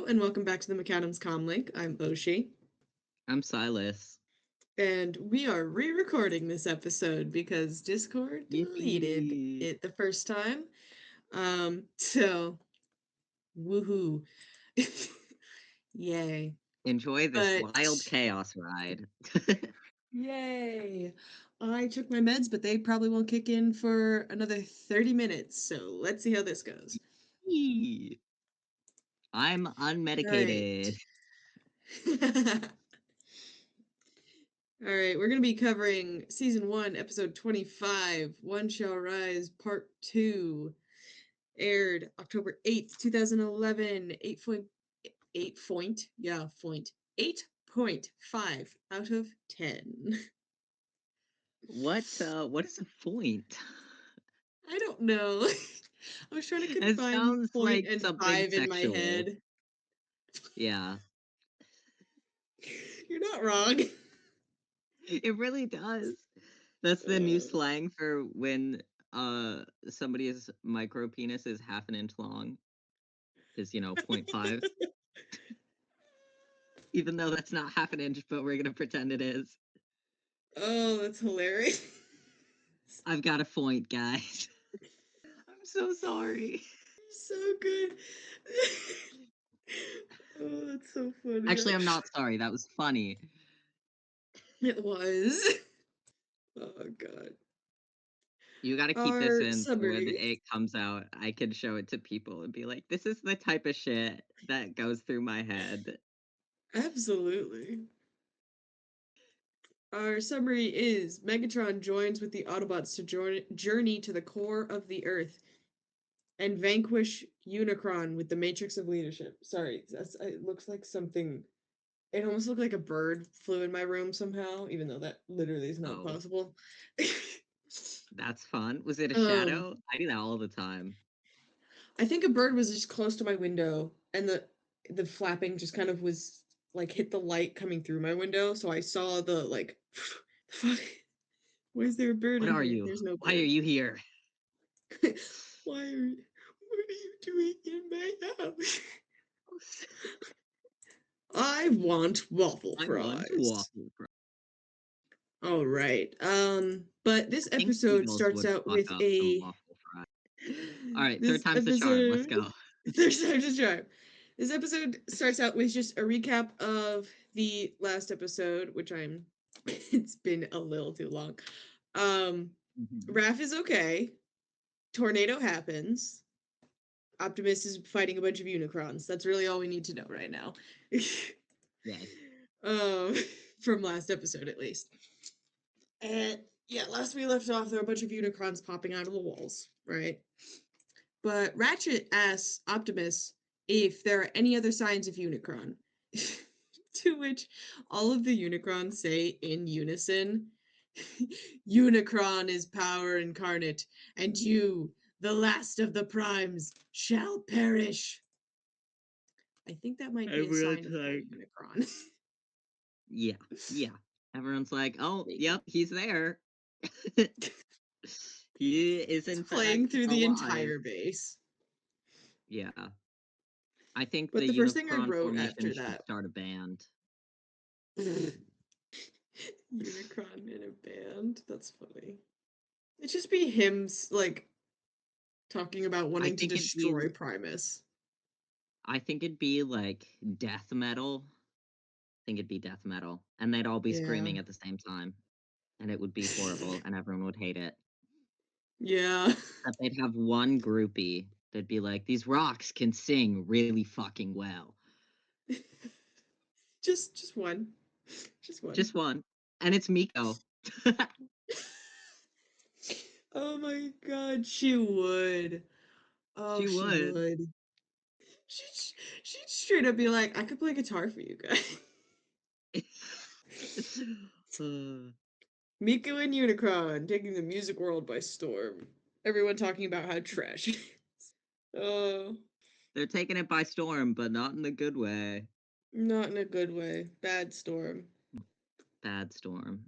Hello, and welcome back to the Maccadam's Comlink. I'm Oshi, I'm Silas. and we are re-recording this episode because Discord deleted Yippee! it the first time. So woohoo, yay! Enjoy this But wild chaos ride. yay! I took my meds, but they probably won't kick in for another 30 minutes. So let's see how this goes. Yee. I'm All right. unmedicated. All right, we're going to be covering season 1, episode 25, One Shall Rise, part 2. Aired October 8th, 2011. 8 point, yeah, Foint. 8.5 out of 10. What is a foint? I don't know. I was trying to It combine sounds point like and something 5 in my sexual. head. Yeah, You're not wrong. it really does. That's the new Uh, slang for when somebody's micro penis is half an inch long. Is point 0.5. Even though that's not half an inch, but we're gonna pretend it is. oh, that's hilarious. I've got a foint, guys. I'm so sorry. So good. Oh, that's so funny. Actually, I'm not sorry. That was funny. It was. Oh god. You got to keep this Our in so when summary. it comes out, I can show it to people and be like, this is the type of shit that goes through my head. Absolutely. Our summary is Megatron joins with the Autobots to journey to the core of the Earth and vanquish Unicron with the Matrix of Leadership. Sorry, it looks like something. It almost looked like a bird flew in my room somehow, even though that literally is not Oh, possible. that's fun. Was it a um, shadow? I do that all the time. I think a bird was just close to my window, and the flapping just kind of was like hit the light coming through my window, so I saw the like. Fuck. Why is there a bird What in are here? you? There's no Why are bird. you here? Why are you? What are you doing in my house? I want waffle I want fries. waffle fries. All right. But this I think episode seagulls starts would out fuck with up some a waffle fries. All right, third this time's the charm. Let's episode go. there's time to try. This episode starts out with just a recap of the last episode, which I'm it's been a little too long. Um Mhm. Raph is okay. Tornado happens. Optimus is fighting a bunch of Unicrons. That's really all we need to know right now. Yay. um, from last episode at least. And yeah, last we left off, there were a bunch of Unicrons popping out of the walls, right? But Ratchet asks Optimus if there are any other signs of Unicron. To which all of the Unicrons say in unison, Unicron is power incarnate, and you, the last of the primes, shall perish. I think that might be a sign Everyone's of all like, Unicron. yeah, yeah. Everyone's like, oh, Maybe. yep, he's there. He is It's in playing fact through the alive. entire base. Yeah. I think But the the first thing I Unicron wrote formation after should that, start a band. Unicron in a band, that's funny. It'd just be him, like, talking about I wanting to think it'd be destroy Primus. I think it'd be like death metal. I think it'd be death metal. And they'd all be Yeah. screaming at the same time. And it would be horrible and everyone would hate it. Yeah. Except they'd have one groupie that'd be like, these rocks can sing really fucking well. just one. Just one. Just one. And it's Miko. Oh my god, she would. Oh, She she would. would. She'd straight up be like, I could play guitar for you guys. Uh, Miko and Unicron taking the music world by storm. Everyone talking about how trash it is. Oh, they're taking it by storm, but not in the good way. not in a good way. Bad storm. Bad storm.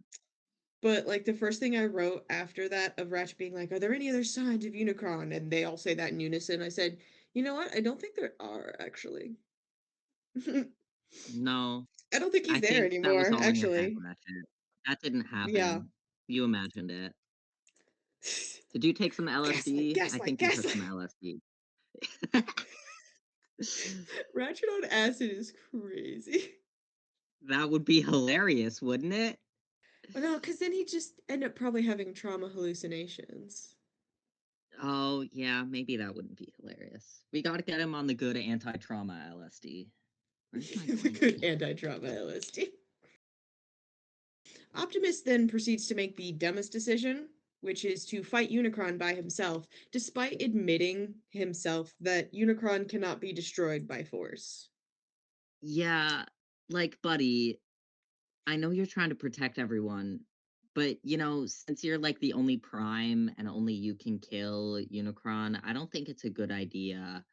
But like the first thing I wrote after that of Ratchet being like, "Are there any other signs of Unicron?" and they all say that in unison. I said, "You know what? I don't think there are actually." No, I don't think he's I there think that was anymore, all in your head, actually. Ratchet. That didn't Yeah. happen. You imagined it. Did you take some Gaslight, LSD? I gaslight, think you took some gaslight. LSD. Ratchet on acid is crazy. That would be hilarious, wouldn't it? Oh, no, because then he just end up probably having trauma hallucinations. Oh, yeah, maybe that wouldn't be hilarious. We gotta get him on the good anti-trauma LSD. Where's my The point? good anti-trauma LSD. Optimus then proceeds to make the dumbest decision, which is to fight Unicron by himself, despite admitting himself that Unicron cannot be destroyed by force. Yeah, like, buddy, I know you're trying to protect everyone, but, since you're, like, the only Prime and only you can kill Unicron, I don't think it's a good idea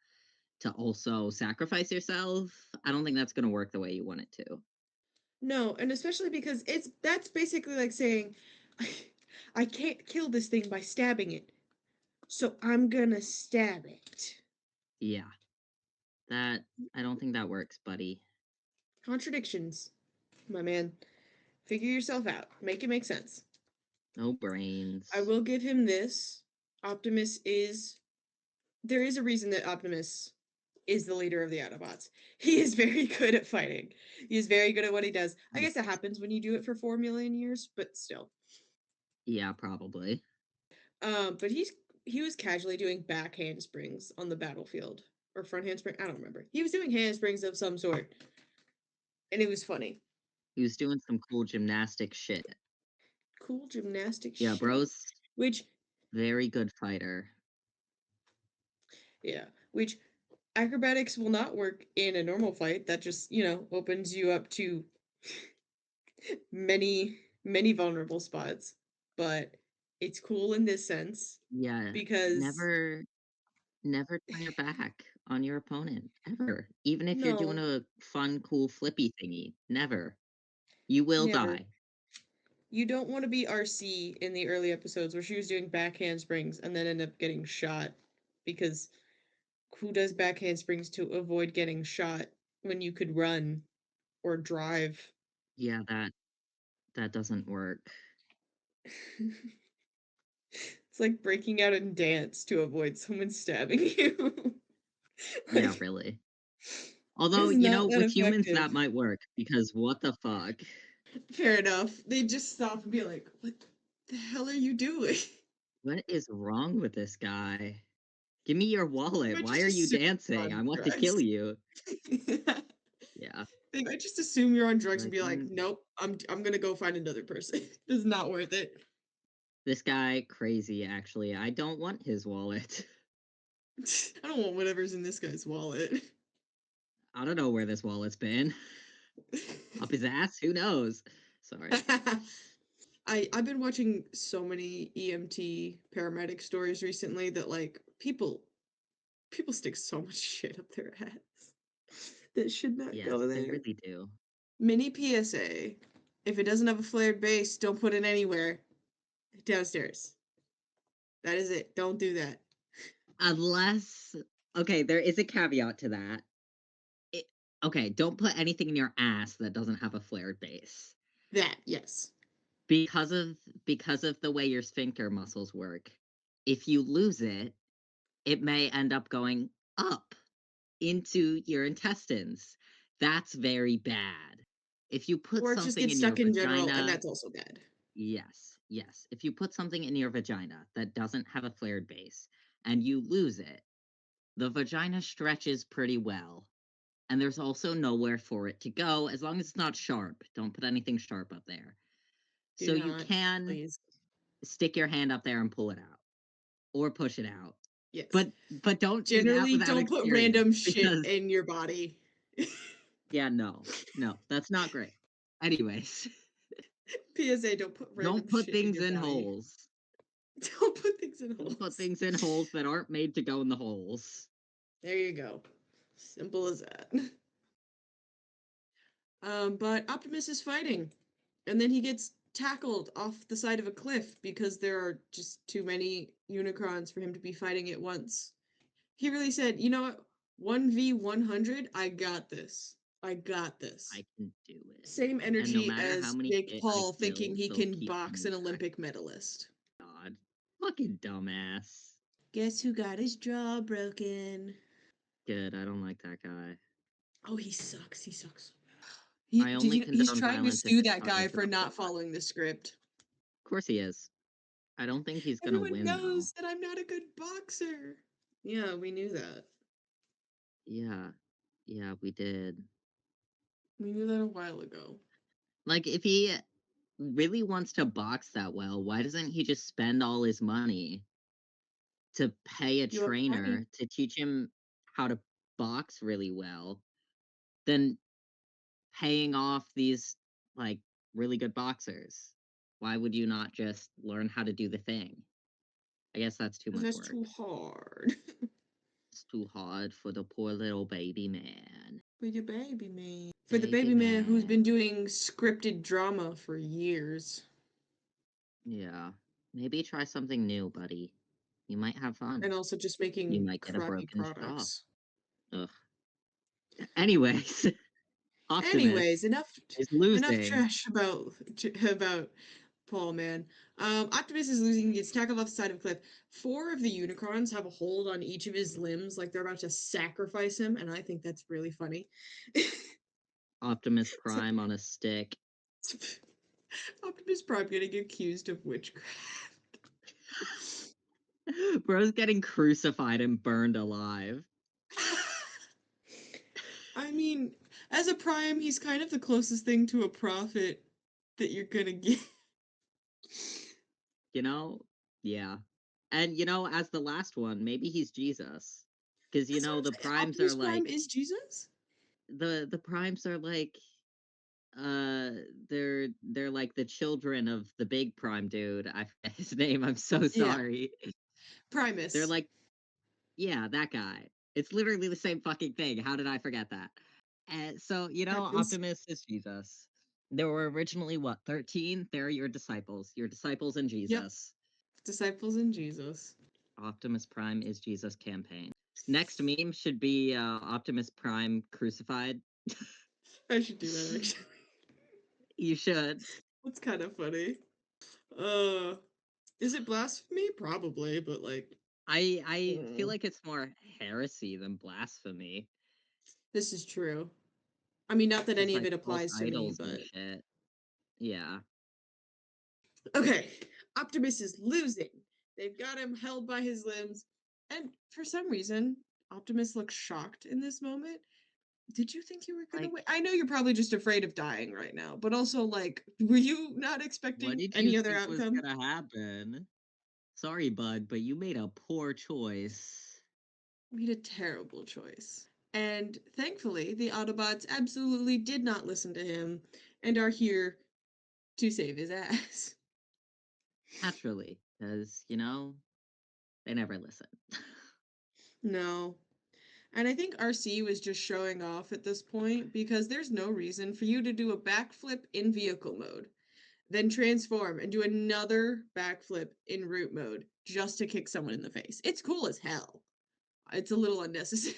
to also sacrifice yourself. I don't think that's gonna work the way you want it to. No, and especially because that's basically like saying, I can't kill this thing by stabbing it, so I'm gonna stab it. Yeah, that I don't think that works, buddy. Contradictions, my man. Figure yourself out. Make it make sense. No I brains. will give him this. Optimus is. There is a reason that Optimus is the leader of the Autobots. He is very good at fighting. He is very good at what he does. I Yes. guess that happens when you do it for 4 million years, but still. Yeah, probably. But he was casually doing back handsprings on the battlefield or front handspring. I don't remember. He was doing handsprings of some sort, and it was funny. He was doing some cool gymnastic shit. Cool gymnastic Yeah, shit. bro's Which, very good fighter. yeah, which acrobatics will not work in a normal fight. That just opens you up to many vulnerable spots. But it's cool in this sense Yeah, because never turn your back on your opponent, ever. Even if you're doing no, a fun, cool, flippy thingy, never. You will never. die. You don't want to be RC in the early episodes where she was doing back handsprings and then end up getting shot because who does back handsprings to avoid getting shot when you could run or drive? Yeah, that doesn't work. It's like breaking out in dance to avoid someone stabbing you. Yeah, Like, really. Although, it's not that with humans effective. that might work because what the fuck? Fair enough. They just stop and be like, "What the hell are you doing?" What is wrong with this guy? Give me your They wallet. might Why just are you assume dancing? you're I on want to kill drugs. you. Yeah. They might just assume you're on drugs and Like, be like, "Nope, I'm gonna go find another person. It's not worth it." this guy crazy actually. I don't want his wallet. I don't want whatever's in this guy's wallet. I don't know where this wallet's been. Up his ass? Who knows? Sorry. I've been watching so many EMT paramedic stories recently that like people stick so much shit up their ass that should not Yes, go they there. really do. Mini PSA. If it doesn't have a flared base, don't put it anywhere. Downstairs. That is it. Don't do that. Unless, okay, there is a caveat to that. It, okay, don't put anything in your ass that doesn't have a flared base. That, yes. Because of the way your sphincter muscles work. If you lose it, it may end up going up into your intestines. That's very bad. If you put Or it just something gets in your stuck in general, and vagina, that's also bad. yes, yes. If you put something in your vagina that doesn't have a flared base and you lose it, the vagina stretches pretty well. And there's also nowhere for it to go as long as it's not sharp. Don't put anything sharp up there. Do So you not, can please. stick your hand up there and pull it out or push it out. Yes. But don't do that Generally, without don't put experience random shit because in your body. yeah, no. No, that's not great. Anyways, PSA, don't put don't random put shit in things your in body. holes. Don't put things in Don't put holes. things in holes that aren't made to go in the holes. There you go. Simple as that. But Optimus is fighting, and then he gets tackled off the side of a cliff because there are just too many Unicrons for him to be fighting at once. He really said, "You know what? 1v100, I got this. I got this. I can do it. Same And no energy matter how as many Jake shit I Paul thinking kill, he they'll can keep box coming an back. Olympic medalist. God. Fucking dumbass. Guess who got his jaw broken? Good, I don't like that guy. Oh, he sucks. He sucks. I only He's condone trying to violence if sue it's that guy starting for for the not plot. following the script. Of course he is. I don't think he's gonna Everyone win, though. knows that I'm not a good boxer. Yeah, we knew that. Yeah. Yeah, we did. We knew that a while ago. Like, if he really wants to box that well, why doesn't he just spend all his money to pay a You have money. trainer to teach him how to box really well than paying off these, like, really good boxers? Why would you not just learn how to do the thing? I guess that's too Because much that's work. too hard. It's too hard for the poor little baby man. For your baby man. For the Baby baby man who's man. been doing scripted drama for years. Yeah. Maybe try something new, buddy. You might have fun. And also just You making might get a crappy broken jaw. products. Ugh. Anyways, Optimus Anyways, enough is enough losing. trash about Paul, man. Optimus is losing, he gets tackled off the side of a cliff. 4 of the Unicrons have a hold on each of his limbs, like they're about to sacrifice him, and I think that's really funny. Optimus So, Prime on a stick. Optimus Prime getting accused of witchcraft. Bro's getting crucified and burned alive. I mean, as a Prime, he's kind of the closest thing to a prophet that you're gonna get. You know? Yeah. And, as the last one, maybe he's Jesus. Because, That's what I'm the saying. primes are Optimus Prime like, is Jesus? the primes are like, uh, they're like the children of the big prime dude. I forget his name. I'm so Yeah, sorry. They're Primus. like, yeah, that guy. It's literally the same fucking thing. How did I forget that? And so, Primus. Optimus is Jesus. There were originally, what, 13? They're your disciples in Yep. Jesus. Disciples in Jesus. Optimus Prime is Jesus campaign. Next meme should be Optimus Prime crucified. I should do that actually. You should. That's kind of funny. Uh, is it blasphemy? Probably, but like, I feel mm, like it's more heresy than blasphemy. this is true. I mean, not that It's any of like it false applies to me, idols and but shit. Yeah. okay. Optimus is losing. They've got him held by his limbs, and for some reason, Optimus looks shocked in this moment. Did you think you were gonna Like, win? I know you're probably just afraid of dying right now, but also, like, were you not what expecting did you any other think was outcome? gonna happen? Sorry, bud, but you made a poor choice. Made a terrible choice. And thankfully, the Autobots absolutely did not listen to him and are here to save his ass. Naturally, because, they never listen. No. And I think RC was just showing off at this point because there's no reason for you to do a backflip in vehicle mode, then transform and do another backflip in route mode just to kick someone in the face. It's cool as hell. It's a little unnecessary.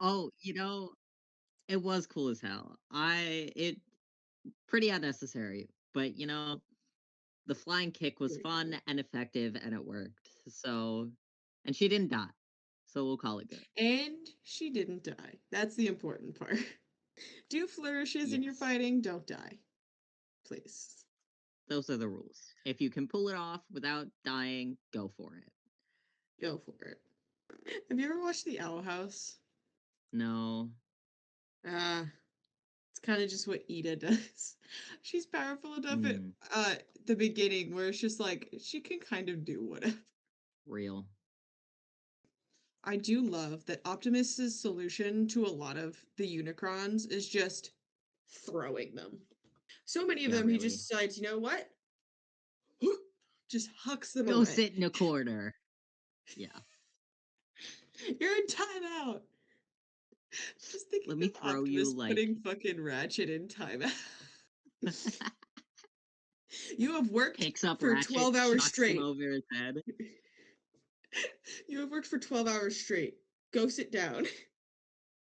Oh, it was cool as hell. It pretty unnecessary, but the flying kick was Very fun cool. and effective and it worked. So, and she didn't die. So we'll call it good. And she didn't die. That's the important part. Do flourishes in your Yes. fighting, don't die. Please. Those are the rules. If you can pull it off without dying, go for it. Go for it. Have you ever watched The Owl House? No. Ah, it's kind of just what Ida does. She's powerful enough at Mm, the beginning where it's just like she can kind of do whatever. real. I do love that Optimus's solution to a lot of the Unicrons is just throwing them. So many of Yeah, them, he just really. decides, you know what? Just hucks them Go away. sit in a corner. Yeah. You're in timeout. Just thinking Let me of throw you Optimus like putting fucking Ratchet in timeout. You have worked picks up for Ratchet, 12 hours chucks him straight. over his head. You have worked for 12 hours straight. Go sit down.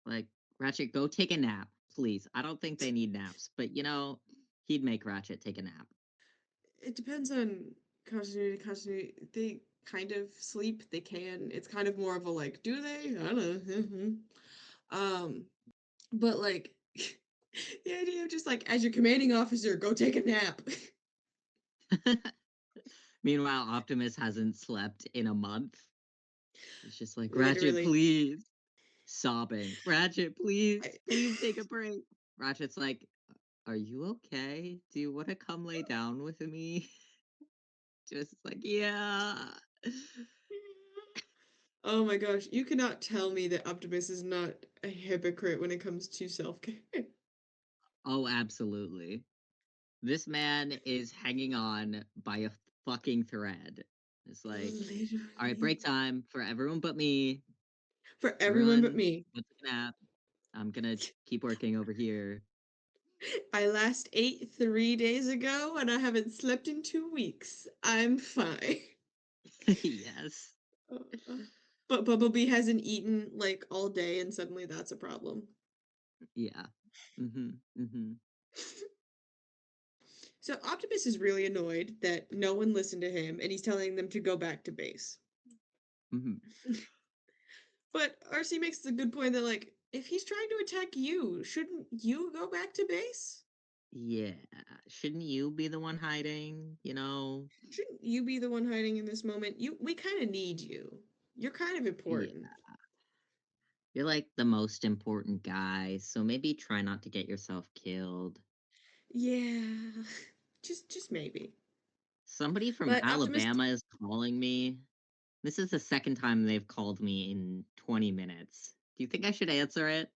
Like, Ratchet, go take a nap, please. I don't think they need naps, but he'd make Ratchet take a nap. It depends on continuity to continuity. They kind of sleep. They can. It's kind of more of a like, do they? I don't know. But like the idea of just like as your commanding officer, go take a nap. Meanwhile, Optimus hasn't slept in a month. He's just like, Ratchet, Literally. please. Sobbing. Ratchet, please, I, please take a break. Ratchet's like, are you okay? Do you want to come lay down with me? Just like, yeah. oh my gosh, you cannot tell me that Optimus is not a hypocrite when it comes to self-care. Oh, absolutely. This man is hanging on by a fucking thread. It's like, all right, Literally. break time for everyone but me. For everyone but Everyone, me. go take a nap. I'm gonna keep working over here. I last ate 3 days ago and I haven't slept in 2 weeks. I'm fine. Yes. Uh, but Bumblebee hasn't eaten like all day and suddenly that's a problem. Yeah. Mm-hmm. Mm-hmm. So Optimus is really annoyed that no one listened to him and he's telling them to go back to base. Mm-hmm. But RC makes a good point that like if he's trying to attack you, shouldn't you go back to base? Yeah. Shouldn't you be the one hiding? Shouldn't you be the one hiding in this moment? We kind of need you. You're kind of Yeah. important. You're like the most important guy, so maybe try not to get yourself killed. Yeah. Just maybe. Somebody from But Optimus Alabama is calling me. This is the second time they've called me in 20 minutes. Do you think I should answer it?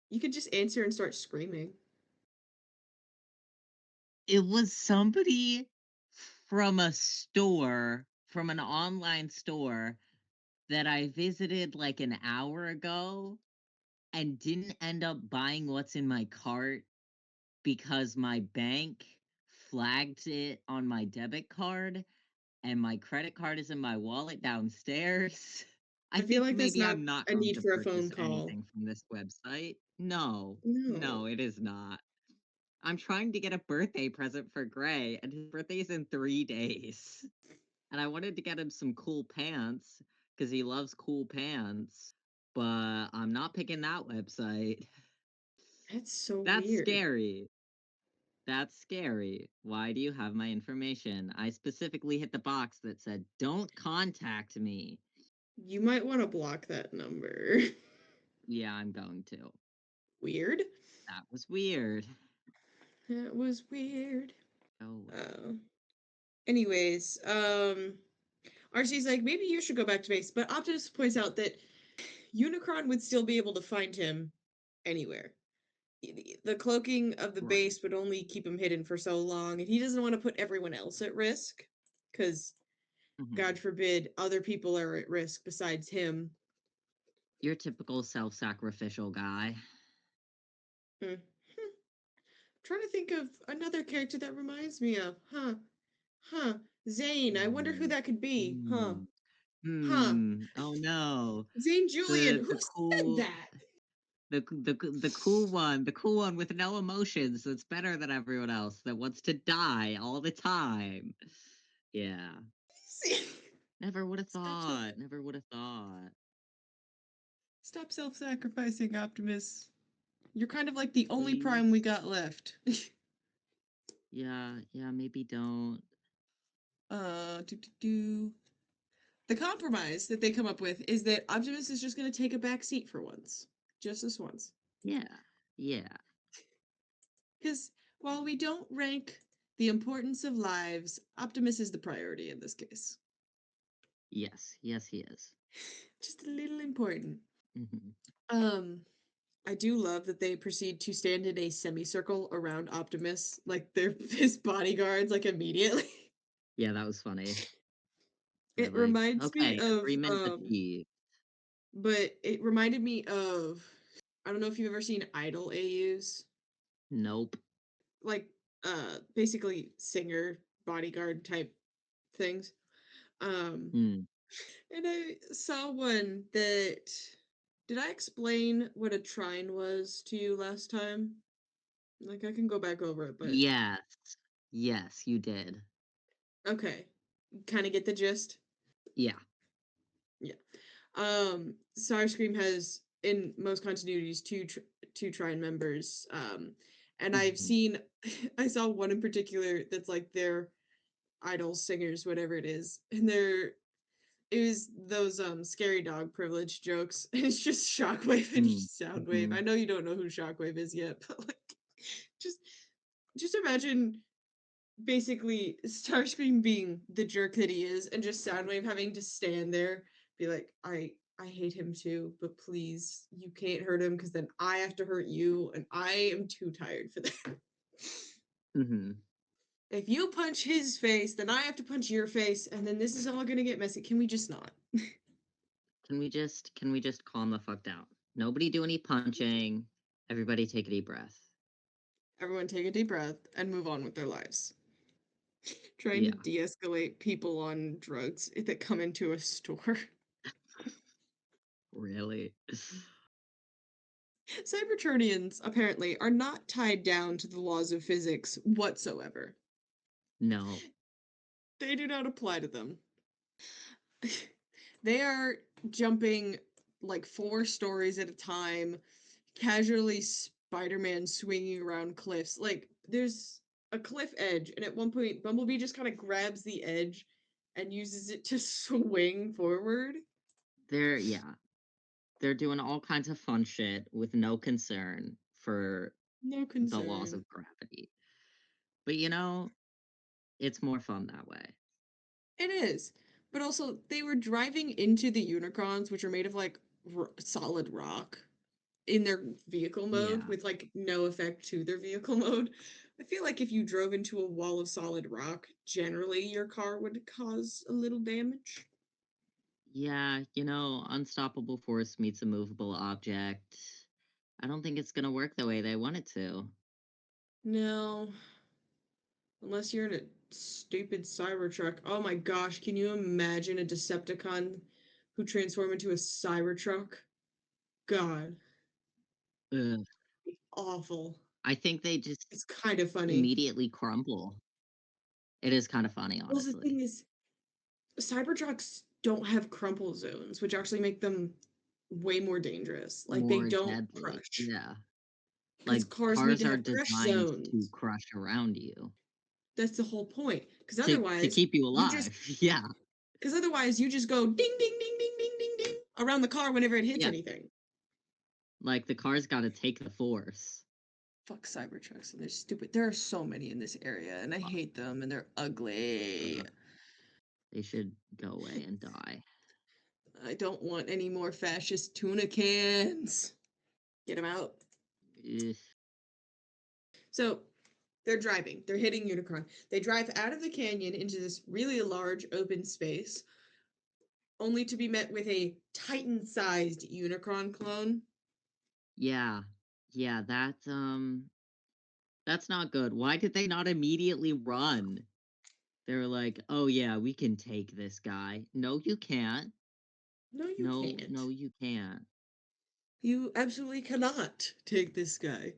you could just answer and start screaming. It was somebody from a store, from an online store that I visited like an hour ago and didn't end up buying what's in my cart because my bank flagged it on my debit card and my credit card is in my wallet downstairs. I I feel think like that's maybe not I'm not a going need to for a phone purchase call. anything from this website. No, No. no, it is not. I'm trying to get a birthday present for Gray, and his birthday is in 3 days. And I wanted to get him some cool pants because he loves cool pants, but I'm not picking that website. That's so That's weird. scary. That's scary. Why do you have my information? I specifically hit the box that said, don't contact me. You might want to block that number. Yeah, I'm going to. weird. That was weird. That was weird. Go away. Uh, anyways, RC's like, maybe you should go back to base, but Optimus points out that Unicron would still be able to find him anywhere. The cloaking of the Right. base would only keep him hidden for so long, and he doesn't want to put everyone else at risk, because, Mhm. God forbid, other people are at risk besides him. Your typical self sacrificial guy. Hmm. Trying to think of another character that reminds me of. Huh. Zane. I wonder who Hmm. that could be. Hmm. Huh. Oh no. Zane Julian. The Who the said cool that? the cool one with no emotions that's better than everyone else that wants to die all the time. Yeah. Never would have Stop self thought. Never would have thought. Stop self-sacrificing, Optimus. You're kind of like the only prime we Please. got left. Yeah, yeah, maybe don't. Do. The compromise that they come up with is that Optimus is just going to take a back seat for once. Just this once. Yeah. Yeah. Because while we don't rank the importance of lives, Optimus is the priority in this case. Yes. Yes, he is. Just a little important. Hmm. Um, I do love that they proceed to stand in a semicircle around Optimus, like they're his bodyguards, like immediately. Yeah, that was funny. They're It like, reminds me okay, of agreement achieved. but it reminded me of I don't know if you've ever seen Idol AUs. Nope. Like basically singer bodyguard type things. Um Hmm. and I saw one that Did I explain what a trine was to you last time? Like, I can go back over it, but Yes. Yes, you did. okay. Kind of get the gist? Yeah. Yeah. Starscream has in most continuities two trine members. And I've Mhm. seen I saw one in particular that's like their idol singers, whatever it is, and they're it was those scary dog privilege jokes. It's just Shockwave and Mm. Soundwave. I Mhm. know you don't know who Shockwave is yet, but like just just imagine basically Starscream being the jerk that he is, and just Soundwave having to stand there, be like, I hate him too, but please, you can't hurt him because then I have to hurt you, and I am too tired for that. Mhm. If you punch his face, then I have to punch your face, and then this is all gonna get messy. Can we just not? Can we just calm the fuck down? Nobody do any punching. Everybody take a deep breath. Everyone take a deep breath and move on with their lives. Trying to Yeah. de escalate people on drugs that come into a store. Really? Cybertronians, apparently, are not tied down to the laws of physics whatsoever. No. They do not apply to them. They are jumping like 4 stories at a time, casually Spider Man swinging around cliffs. Like, there's a cliff edge, and at one point, Bumblebee just kind of grabs the edge and uses it to swing forward. Yeah. They're doing all kinds of fun shit with no concern for No the laws concern. of gravity. But it's more fun that way. It is. But also, they were driving into the Unicrons, which are made of like solid rock, in their vehicle mode Yeah. with like no effect to their vehicle mode. I feel like if you drove into a wall of solid rock, generally your car would cause a little damage. Yeah, unstoppable force meets a movable object. I don't think it's gonna work the way they want it to. No, unless you're in a stupid Cybertruck. Oh my gosh, can you imagine a Decepticon who transform into a Cybertruck? God, Ugh. awful. I think they just It's kind of funny. immediately crumble. It is kind of funny, Well, the thing honestly. is, Cybertrucks don't have crumple zones, which actually make them way more dangerous. Like they More don't deadly. crush Yeah. because Like cars need cars to are have crush designed to zones. crush around you That's the whole point. Because to otherwise, keep you you just alive. Yeah. go ding ding ding ding ding ding ding around the car whenever it hits Yeah. anything. Like the car's got to take the force. Fuck Cybertrucks and they're stupid. There are so many in this area, and I Uh, hate them, and they're ugly. they should go away and die. I don't want any more fascist tuna cans. Get them out. Ugh. So they're driving. They're hitting Unicron. They drive out of the canyon into this really large open space, only to be met with a Titan-sized Unicron clone. Yeah. Yeah, that's not good. Why did they not immediately run? They were like, "Oh yeah, we can take this guy." No, you can't. No, you No, can't. no, you can't. You absolutely cannot take this guy.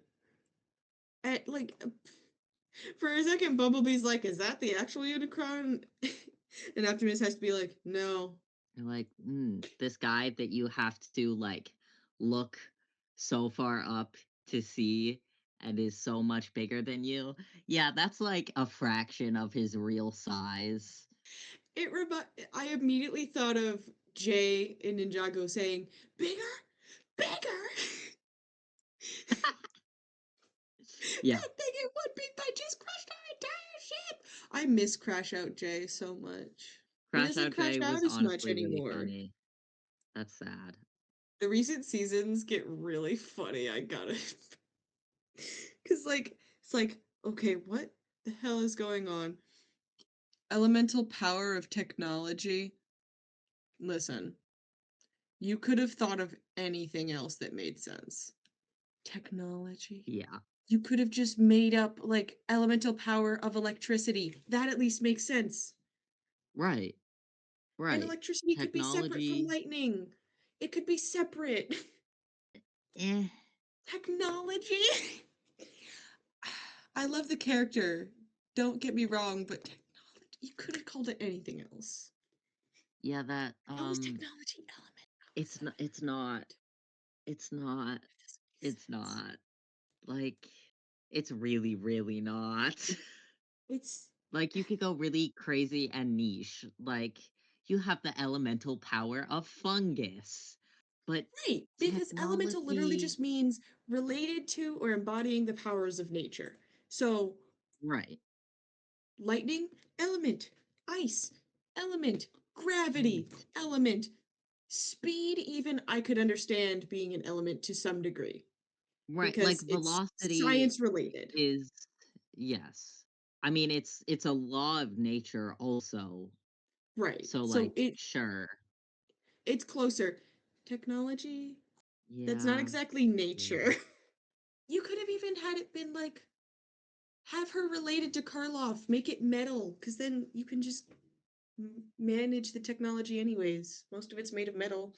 Like, for a second, Bumblebee's like, "Is that the actual Unicron?" And Optimus has to be like, "No." You're like, this guy that you have to like look so far up to see and is so much bigger than you. Yeah, that's like a fraction of his real size. I immediately thought of Jay in Ninjago saying, "Bigger, bigger." Yeah, That thing it would be if I just crushed our entire ship. I miss Crash Out Jay so much. He Crash doesn't Out crash Day out was as much honestly really anymore. funny. That's sad. The recent seasons get really funny, I gotta. Cause like it's like, okay, what the hell is going on? Elemental power of technology. Listen, you could have thought of anything else that made sense. Technology. Yeah, You could have just made up like elemental power of electricity. That at least makes sense. right, And right. electricity could be separate from Technology, lightning. It could be separate. Eh. Technology. I love the character. Don't get me wrong, but technology, you could have called it anything else. Yeah, that How is technology element? How is it's that not it's not. It's not. That doesn't make It's sense. not. Like, it's really, really not. It's Like, you could go really crazy and niche. Like, you have the elemental power of fungus. But right, because elemental literally technology. just means related to or embodying the powers of nature. So, Right. lightning, element, ice, element, gravity, Element. element, speed, even I could understand being an element to some degree Right. Like because it's velocity science related. is yes. I mean, it's a law of nature also. Right. So So like, sure. it's closer. Technology, that's not Yeah. exactly Yeah. nature. You could have even had it been like have her related to Karloff, make it metal, because then you can just manage the technology anyways. Most of it's made of metal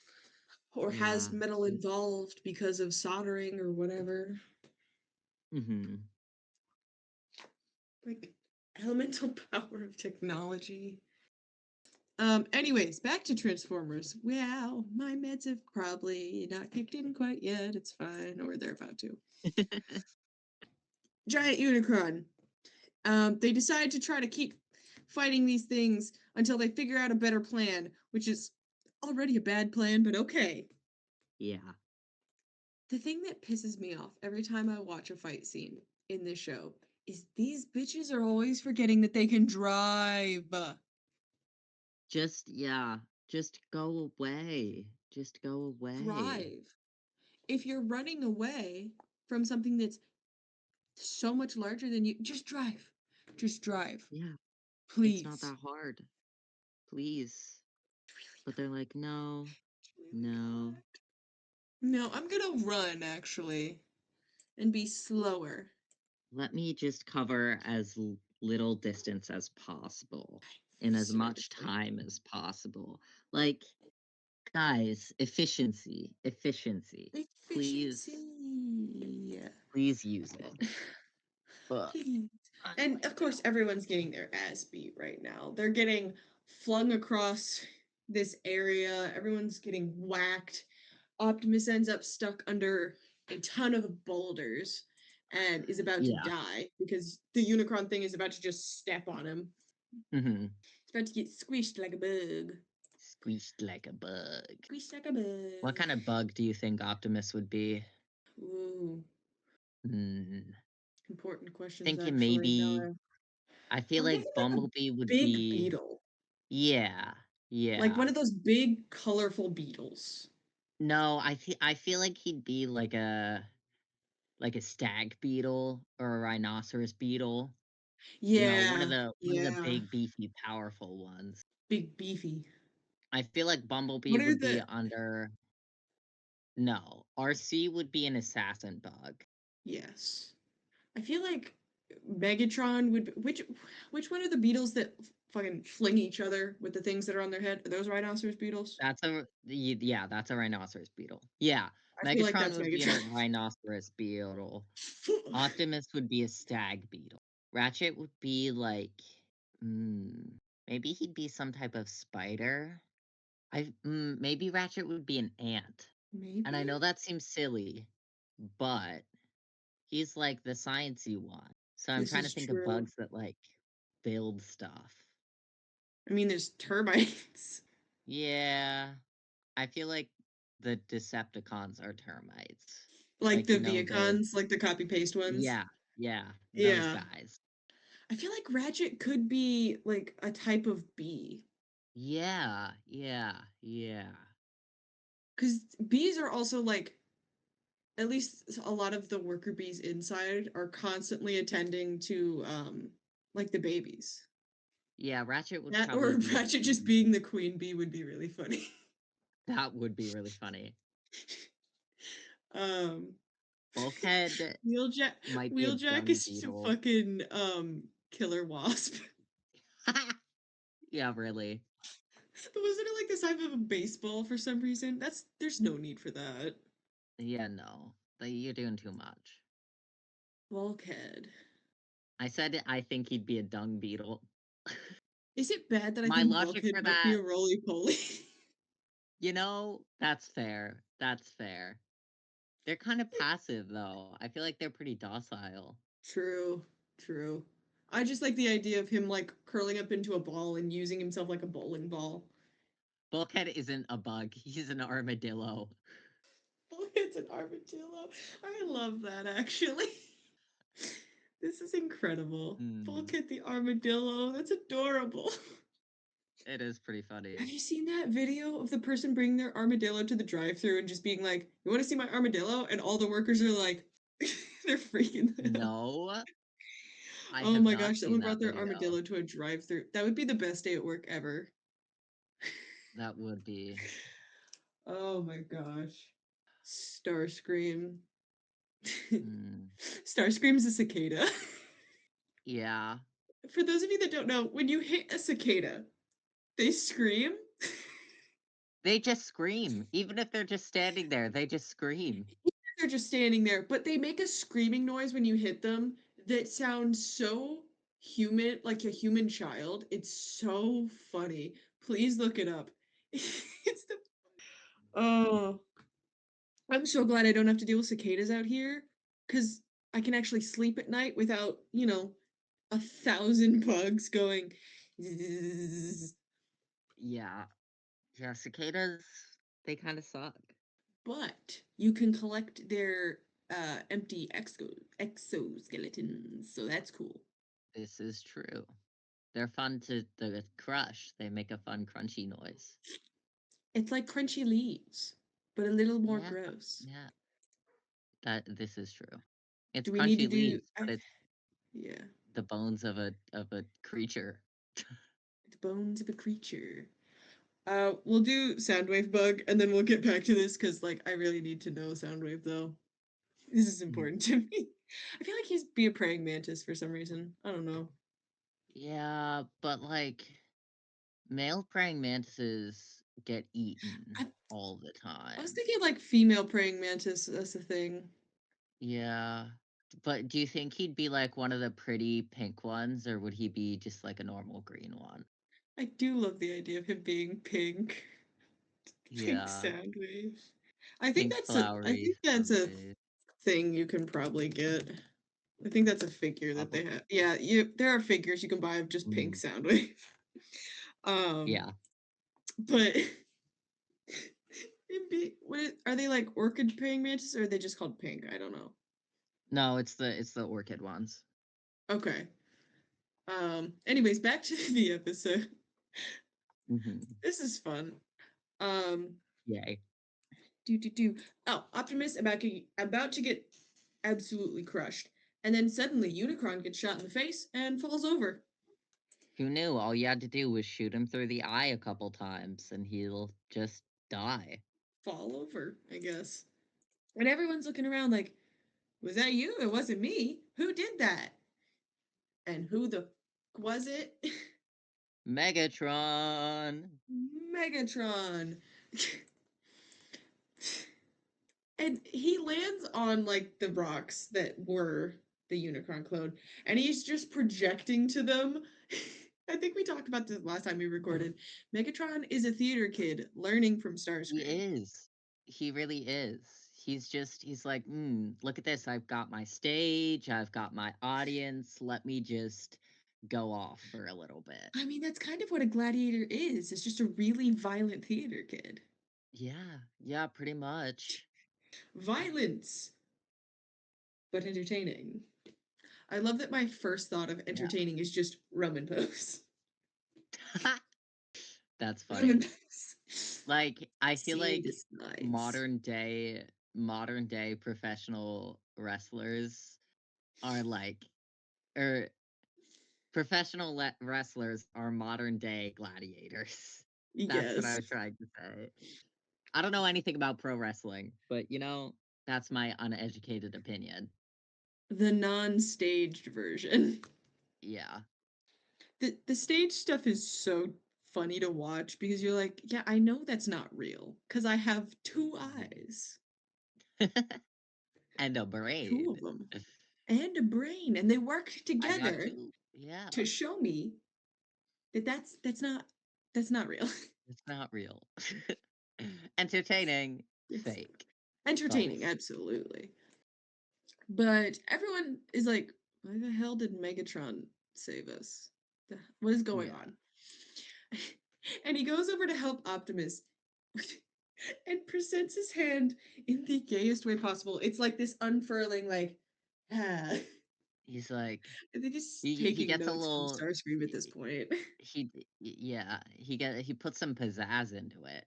or has Yeah. metal involved because of soldering or whatever. Mhm. Like elemental power of technology. Anyways, back to Transformers. Wow, my meds have probably not kicked in quite yet. It's fine, or they're about to. Giant Unicron. They decide to try to keep fighting these things until they figure out a better plan, which is already a bad plan, but okay. Yeah. The thing that pisses me off every time I watch a fight scene in this show is these bitches are always forgetting that they can drive. Yeah, just go away. Just go away. Drive. If you're running away from something that's so much larger than you, just drive. Just drive. Yeah, it's not Please. that hard. Please. It's really But they're like, no, not. It's really no. not. No, I'm gonna run actually and be slower. Let me just cover as little distance as possible in as much Seriously. time as possible. Like, guys, efficiency, efficiency. Please, Efficiency. please use it. Ugh. Please. And of Annoying. course, everyone's getting their ass beat right now. They're getting flung across this area. Everyone's getting whacked. Optimus ends up stuck under a ton of boulders and is about to Yeah. die because the Unicron thing is about to just step on him. Hmm. It's about to get squished like a bug. Squeezed like a bug. Squished like a What bug. kind of bug do you think Optimus would be? Ooh, Hmm. important questions Thinking actually. maybe. I feel I'm like thinking like a Bumblebee would big be. beetle. Yeah. Like Yeah. one of those big, colorful beetles. No, I feel like he'd be like a stag beetle or a rhinoceros beetle. You know, Yeah, one of the yeah. big, beefy, powerful ones. Big, beefy. I feel like Bumblebee What are would be the. under. No, RC would be an assassin bug. Yes. I feel like Megatron would. Which one are the beetles that fucking fling each other with the things that are on their head? Are those rhinoceros beetles? Yeah, that's a rhinoceros beetle. Yeah, I feel like Megatron that's would be a Megatron. rhinoceros beetle. Optimus would be a stag beetle. Ratchet would be like, mm, maybe he'd be some type of spider. Maybe Ratchet would be an ant. And I Maybe? know that seems silly, but he's like the sciencey one. So I'm This trying to is think of true. bugs that like build stuff. I mean, there's termites. Yeah, I feel like the Decepticons are termites. Like Like the the Viacons, like the copy paste ones. yeah, yeah, those Yeah. guys. I feel like Ratchet could be like a type of bee. Yeah, yeah, yeah. Because bees are also like, at least a lot of the worker bees inside are constantly attending to like the babies. Yeah, Ratchet would That probably or be a Ratchet just queen being bee. the queen bee would be really funny. That would be really funny. um Bulkhead Wheeljack might be a Wheeljack dung is beetle. fucking killer wasp. Yeah, really. Wasn't it like the size of a baseball for some reason? There's no need for that. Yeah, no. You're doing too much. Bulkhead. I said I think he'd be a dung beetle. Is it bad that I My think logic Bulkhead for might be that, a roly-poly? that's fair. That's fair. They're kind of passive, though. I feel like they're pretty docile. True, true. I just like the idea of him like curling up into a ball and using himself like a bowling ball. Bulkhead isn't a bug. He's an armadillo. Bulkhead's an armadillo. I love that actually. This is incredible. Mm, Bulkhead the armadillo. That's adorable. it is pretty Have funny. you seen that video of the person bringing their armadillo to the drive-thru and just being like, "You want to see my armadillo?" And all the workers are like, they're freaking out. No, I Oh have my not gosh, seen someone that brought their video. armadillo to a drive-thru. That would be the best day at work ever. That would be. Oh my gosh. Starscream. Mm, Starscream's a cicada. yeah. For those of you that don't know, when you hit a cicada, they scream. They just scream. Even if they're just standing there, they just scream. They're just standing there, but they make a screaming noise when you hit them that sounds so human, like a human child. It's so funny. Please look it up. It's the oh, I'm so glad I don't have to deal with cicadas out here because I can actually sleep at night without, 1,000 bugs going. Zzz. Yeah. Yeah, cicadas, they kind of suck. But you can collect their empty exoskeletons, so that's cool. This is true. They're fun to crush. They make a fun crunchy noise. It's like crunchy leaves, but a little more Yeah, gross. yeah. This is true. It's Do we need to crunchy do? leaves, but it's Yeah, the bones of a creature. the bones of a creature. We'll do Soundwave bug, and then we'll get back to this because, like, I really need to know Soundwave though. This is Mm. important to me. I feel like he's be a praying mantis for some reason. I don't know. Yeah, but like male praying mantises get eaten I, all the I was time. thinking like female praying mantis. That's the thing. Yeah. But do you think he'd be like one of the pretty pink ones, or would he be just like a normal green one? I do love the idea of him being pink. Pink Yeah. Soundwave. I think Pink that's a. I flowery think that's a soundwave. thing you can probably get. I think that's a figure that they Probably. have. Yeah, there are figures you can buy of just pink Mm, Soundwave. Um, yeah. but are they like orchid praying mantis or are they just called pink? I don't know. No, it's the orchid ones. Okay. Anyways, back to the episode. Hmm. This is fun. Um, Yay. do. Oh, Optimus about to get absolutely crushed. And then suddenly Unicron gets shot in the face and falls over. Who knew? All you had to do was shoot him through the eye a couple times and he'll just die. Fall over, I guess. And everyone's looking around like, was that you? It wasn't me. Who did that? And who the was it? Megatron! Megatron. And he lands on like the rocks that were the Unicron clone, and he's just projecting to them. I think we talked about this last time we recorded. Megatron is a theater kid learning from He Starscream. is. He really is. He's like, look at this. I've got my stage, I've got my audience. Let me just go off for a little bit. I mean, that's kind of what a gladiator is. It's just a really violent theater kid. Yeah, yeah, pretty much. Violence, but entertaining. I love that my first thought of Yeah. entertaining is just rum and pose. That's Rum funny. and pose. Like, I feel Seeing like the sides. modern day professional wrestlers are like, or professional wrestlers are modern day gladiators. That's what I Yes. was trying to say. I don't know anything about pro wrestling, but that's my uneducated opinion. The non-staged version. Yeah. The stage stuff is so funny to watch because you're like, yeah, I know that's not real because I have two Mhm. eyes. And a Two brain. of them. And a brain. And they work I got together 2. Yeah, to show me that that's not real. it's not real. Entertaining, It's fake. entertaining, False. absolutely. But everyone is like, why the hell did Megatron save us? What is going Yeah. on? And he goes over to help Optimus and presents his hand in the gayest way possible. It's like this unfurling, like, ah. He's like I think he's he taking gets a notes from little Starscream at this point. yeah, he puts some pizzazz into it.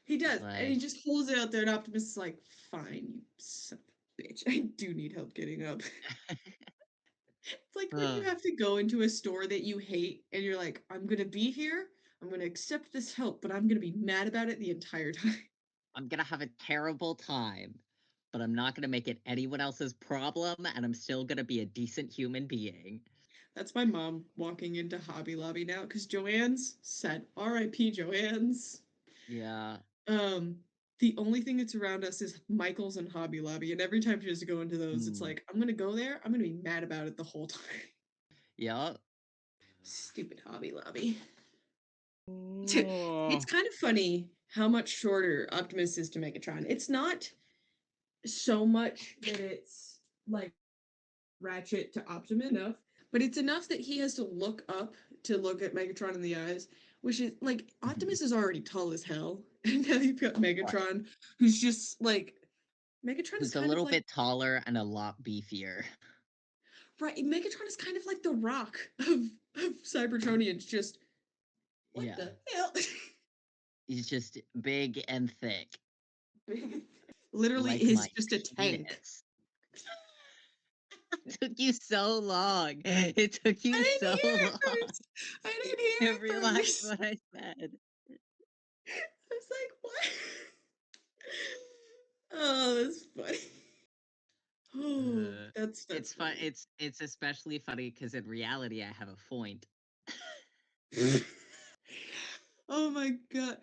He He's does, and he like, just holds it out there, and Optimus is like, fine, you son of a bitch. I do need help getting up. It's like when you "Ugh, have to go into a store that you hate and you're like, I'm gonna be here, I'm gonna accept this help, but I'm gonna be mad about it the entire time. I'm gonna have a terrible time, but I'm not gonna make it anyone else's problem, and I'm still gonna be a decent human being." That's my mom walking into Hobby Lobby now because Joanne's said, R.I.P. Joanne's. Yeah. Um, the only thing that's around us is Michael's and Hobby Lobby, and every time she has to go into those, it's Mm. like, I'm gonna go there, I'm gonna be mad about it the whole time. Yup. Stupid Hobby Lobby. It's Oh. kind of funny how much shorter Optimus is to Megatron. It's not so much that it's like Ratchet to Optimus enough, but it's enough that he has to look up to look at Megatron in the eyes, which is like Optimus is already tall as hell, and now you've got Right. Megatron, who's just like Megatron is Who's a kind of little like bit taller and a lot beefier. right. Megatron is kind of like the Rock of Cybertronians. Just what Yeah. the hell? He's just big and thick, Literally, like is my just a tank. penis. It took you so long. It took I you didn't so hear it long first. I didn't hear to it realize first. what I said. I was like, what? Oh, that's funny. Oh, Uh, that's it's fun. funny. It's especially funny because in reality, I have a Foint. Oh my god.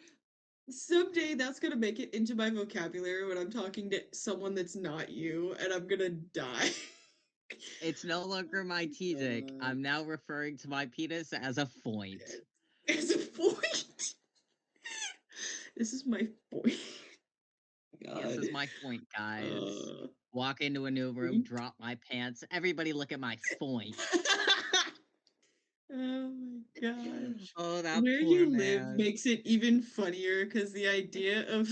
Someday that's gonna make it into my vocabulary when I'm talking to someone that's not you, and I'm gonna die. It's no longer my TZIC. God. I'm now referring to my penis as a Foint. It's a point. This is my point. This is God. my Foint, guys. Uh, Walk into a new room, point. drop my pants. Everybody, look at my Foint. Oh my gosh. Oh, that Where poor you live man. makes it even funnier because the idea of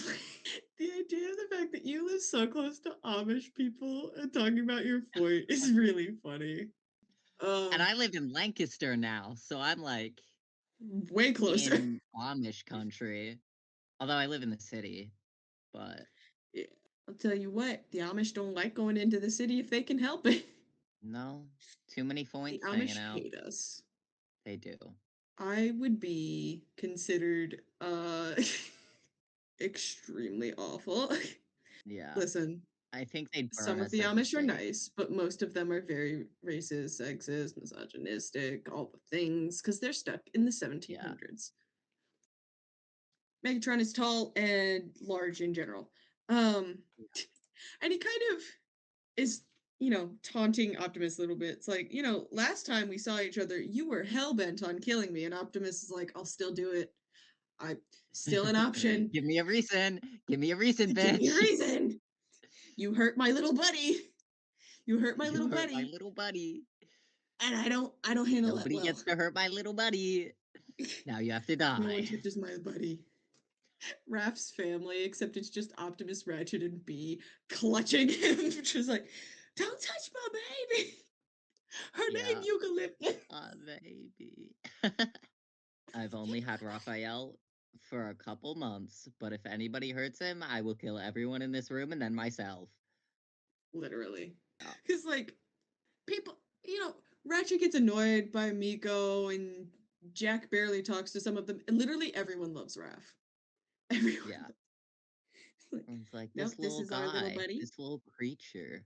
the idea of the fact that you live so close to Amish people and talking about your fort is really funny. And Oh, I live in Lancaster now, so I'm like way closer. in Amish country. Although I live in the city, but Yeah. I'll tell you what, the Amish don't like going into the city if they can help it. no, too many The Foints hanging Amish out. hate us. They do. I would be considered extremely awful. Yeah. Listen, I think they'd burn some of us the at the Amish are stake. nice, but most of them are very racist, sexist, misogynistic, all the things, because they're stuck in the Yeah. 1700s. Megatron is tall and large in general. Um, and he kind of is, taunting Optimus a little bit. It's like, last time we saw each other, you were hell bent on killing me, and Optimus is like, I'll still do it. I still an option. Give me a reason. Give me a reason, Give me a bitch. reason. You hurt my little buddy. You hurt my You little hurt my buddy, little buddy. and I don't handle that Nobody well. gets to hurt my little buddy. Now you have to No one die. touches my buddy. Raph's family, except it's just Optimus, Ratchet, and B clutching him, which is like, don't touch my baby. Her name Yeah. Eucalyptus. Baby. I've only had Raphael for a couple months, but if anybody hurts him, I will kill everyone in this room and then myself. Literally. Yeah. Because, like, people, Ratchet gets annoyed by Miko, and Jack barely talks to some of them. And literally everyone loves Raph. Everyone. Yeah. Like, And it's like nope, this this little is our little guy, buddy. this little creature.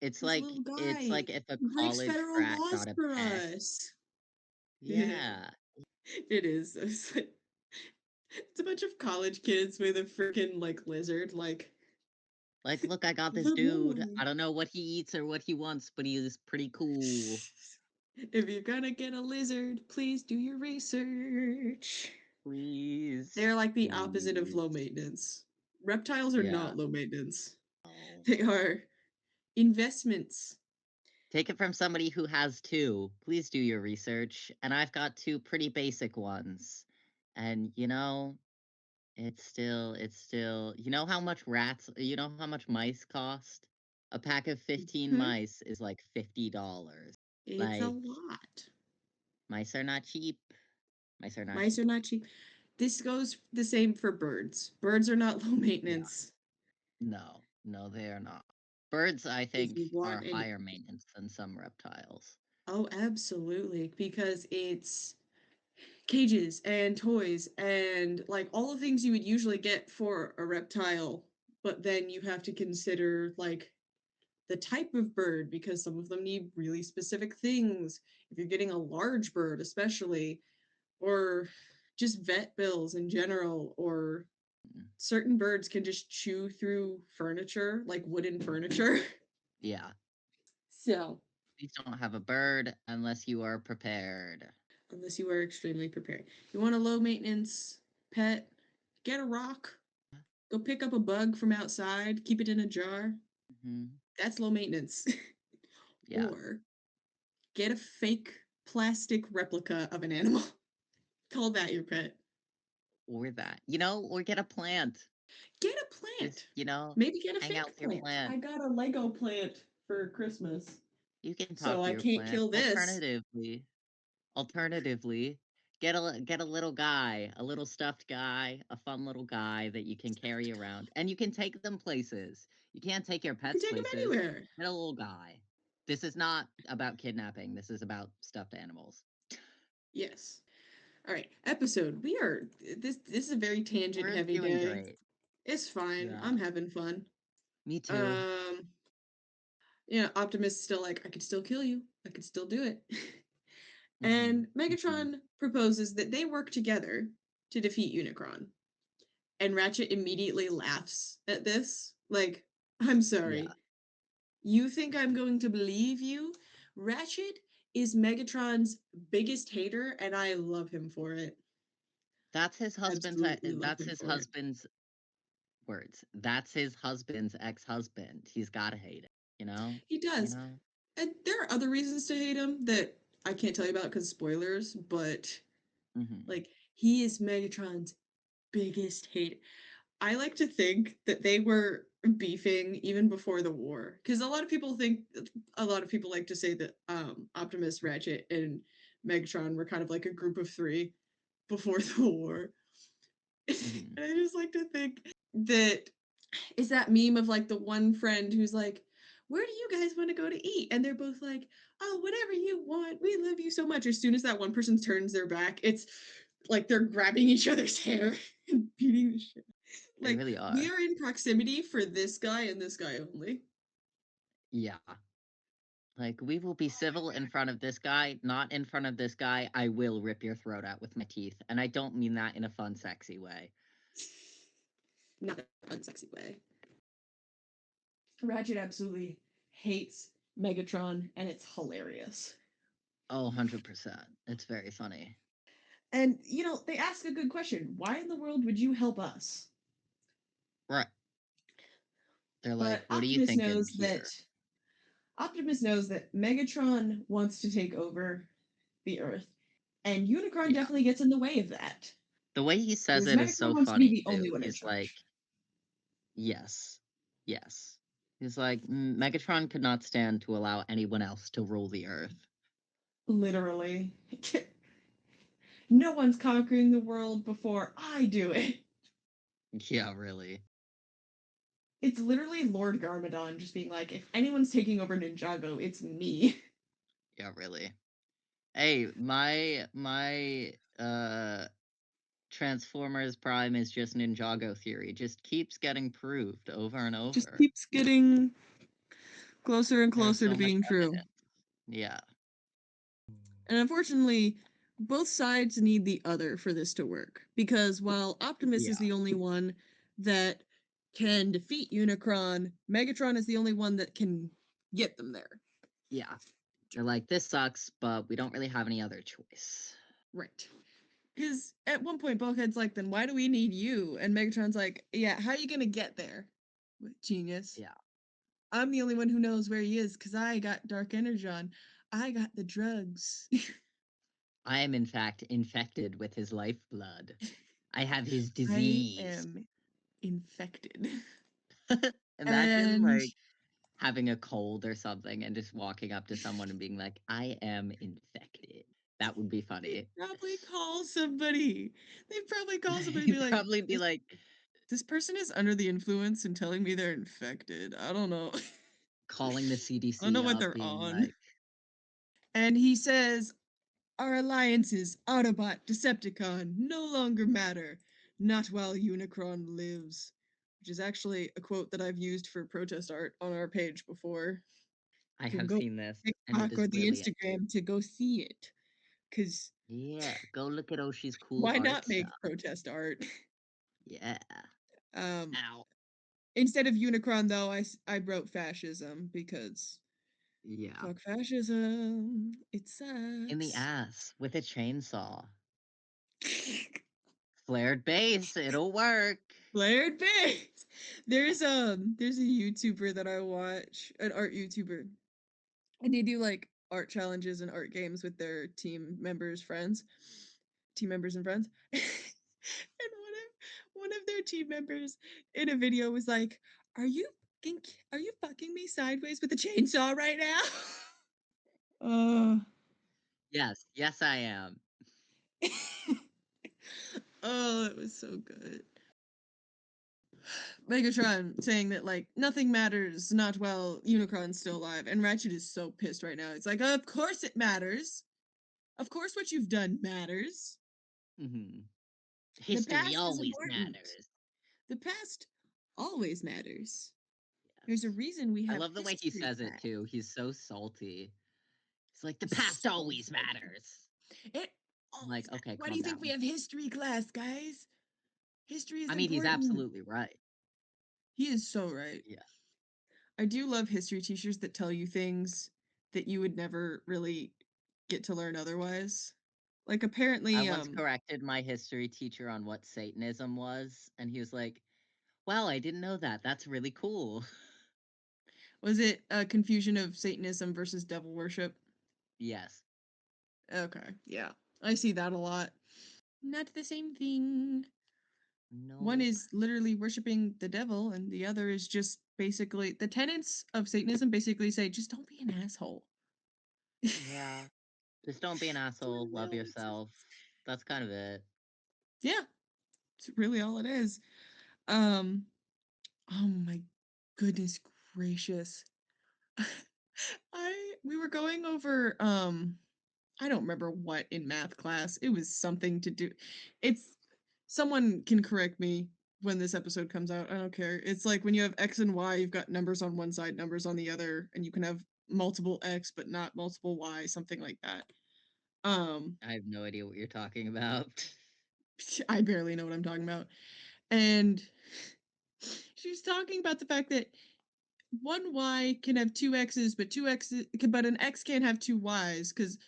It's This like little guy if a breaks college federal frat laws got a for pet. us. Yeah, Yeah. it is. It's a bunch of college kids with a freaking like lizard. Like, Like, look, I got this The dude. moon. I don't know what he eats or what he wants, but he is pretty cool. If you're gonna get a lizard, please do your research. Please. They're like the opposite of Please. low maintenance. Reptiles are Yeah. not low maintenance. Oh. They are investments. Take it from somebody who has two. Please do your research. And I've got two pretty basic ones. And it's still, you know how much you know how much mice cost? A pack of 15 Hmm? mice is like $50. It's a Like, lot. mice are not cheap. Mice are not Mice are cheap. not cheap. This goes the same for birds. Birds are not low Yeah. maintenance. No, no, they are not. Birds, I If think, you are want any, higher maintenance than some reptiles. oh, absolutely, because it's cages and toys and like all the things you would usually get for a reptile, but then you have to consider like the type of bird because some of them need really specific things. If you're getting a large bird, especially, or just vet bills in general, or Mm. certain birds can just chew through furniture, like wooden furniture. Yeah. So, Please don't have a bird unless you are prepared. unless you are extremely prepared, you want a low maintenance pet, get a rock, go pick up a bug from outside, keep it in a jar. Hmm. That's low maintenance. Yeah. Or get a fake plastic replica of an animal. Call that your pet. Or that. Or get a plant. Get a Just, plant. Maybe get a hang out fake with your plant. plant. I got a Lego plant for Christmas, You can so talk to I your can't plant. kill this. Alternatively, get a little guy, a little stuffed guy, a fun little guy that you can carry around, and you can take them places. You can't take your You can pets take them places. anywhere. Get a little guy. This is not about kidnapping. This is about stuffed animals. Yes. All right. Episode. We are this is a very tangent We're heavy doing day. great. It's fine. Yeah, I'm having fun. me too. Um, Optimus is still like, I could still kill you. I could still do it. Hmm. And Hmm. Megatron proposes that they work together to defeat Unicron. And Ratchet immediately laughs at this. Like, I'm Yeah, sorry. You think I'm going to believe you? Ratchet is Megatron's biggest hater, and I love him for it. that's his husband's. Absolutely love That's him his for it. husband's words. That's his husband's ex-husband. He's gotta hate it. You know. He You does. know. And there are other reasons to hate him that I can't tell you about because spoilers, but Hmm. like, he is Megatron's biggest hate. I like to think that they were beefing even before the war because a lot of people like to say that Optimus, Ratchet, and Megatron were kind of like a group of three before the war. And Hmm. I just like to think that is that meme of like the one friend who's like, "Where do you guys want to go to eat?" And they're both like, "Oh, whatever you want. We love you so much." As soon as that one person turns their back, it's like they're grabbing each other's hair and beating the shit. They Like, really we are. are in proximity for this guy and this guy only. Yeah. Like, we will be civil in front of this guy, not in front of this guy. I will rip your throat out with my teeth. And I don't mean that in a fun, sexy way. Not an unsexy way. Ratchet absolutely hates Megatron, and it's hilarious. Oh, 100%. It's very funny. And, they ask a good question. Why in the world would you help us? Right. They're like, But what are you thinking here? Optimus knows that Megatron wants to take over the Earth, and Unicron Yeah. definitely gets in the way of that. The way he says Because it is Megatron so wants to be funny, the only too. one in He's like, charge. yes. Yes. He's like, Megatron could not stand to allow anyone else to rule the earth. Literally. No one's conquering the world before I do it. Yeah, really. It's literally Lord Garmadon just being like, if anyone's taking over Ninjago, it's me. Yeah, really. Hey, my Transformers Prime is just Ninjago theory. Just keeps getting proved over and Just over. keeps getting closer and There's closer to so much being true. evidence. Yeah. And unfortunately, both sides need the other for this to work. Because while Optimus is Yeah. the only one that can defeat Unicron. Megatron is the only one that can get them there. Yeah. They're like, this sucks, but we don't really have any other choice. Right. Because at one point, Bulkhead's like, then why do we need you? And Megatron's like, yeah, how are you going to get there? Genius. Yeah. I'm the only one who knows where he is because I got Dark Energon. I got the drugs. I am, in fact, infected with his lifeblood. I have his I disease. am infected. Imagine, And like, having a cold or something and just walking up to someone and being like, I am infected. That would be they'd funny. probably call somebody. They'd probably call somebody and He'd be like, probably be like, this person is under the influence and telling me they're infected. I don't know. calling the I don't CDC know what up, they're being on. like, And he says, our alliances, Autobot, Decepticon, no longer matter. Not while Unicron lives. Which is actually a quote that I've used for protest art on our page before. I You can have go seen this, to and it TikTok or is the brilliant. Instagram to go see it. Because Yeah, go look at Oshi's cool why art not make stuff. protest art? Yeah. Um, Ow. Instead of Unicron, though, I wrote fascism because Yeah. fuck fascism. It In the sucks. ass with a chainsaw. Flared base, it'll work. Flared base. There's a YouTuber that I watch, an art YouTuber, and they do like art challenges and art games with their team members and friends. And one of their team members in a video was like, are you fucking me sideways with a chainsaw right now?" uh Yes, I am. Oh, it was so good. Megatron saying that like nothing matters, not while Unicron's still alive, and Ratchet is so pissed right now. It's like, of course it matters. Of course, what you've done matters. Hmm. The History past is always important. matters. The past always matters. There's a Yes. reason we I have love the way he history says it class. too. He's so salty. He's like, the past So always salty. matters. It I'm always like, matters. okay, Why do calm you think we down. have history class, guys? History is I mean, he's important. absolutely right. He is so right. Yeah. I do love history teachers that tell you things that you would never really get to learn otherwise. Like I apparently, once corrected my history teacher on what Satanism was, and he was like, wow, I didn't know that. That's really cool. was it a confusion of Satanism versus devil worship? Yes. Okay, yeah. I see that a lot. Not the same thing. One Nope. is literally worshiping the devil, and the other is just basically the tenets of Satanism basically say just don't be an asshole. Yeah. Just don't be an That's asshole. really Love all it says. yourself. That's kind of it. Yeah, it's really all it is. Um, oh my goodness gracious. We were going over I don't remember what in math class. It was something to do. It's someone can correct me when this episode comes out. I don't care. It's like when you have X and Y, you've got numbers on one side, numbers on the other, and you can have multiple X but not multiple Y, something like that. I have no idea what you're talking about. I barely know what I'm talking about. And she's talking about the fact that one Y can have two X's, but but an X can't have two Y's because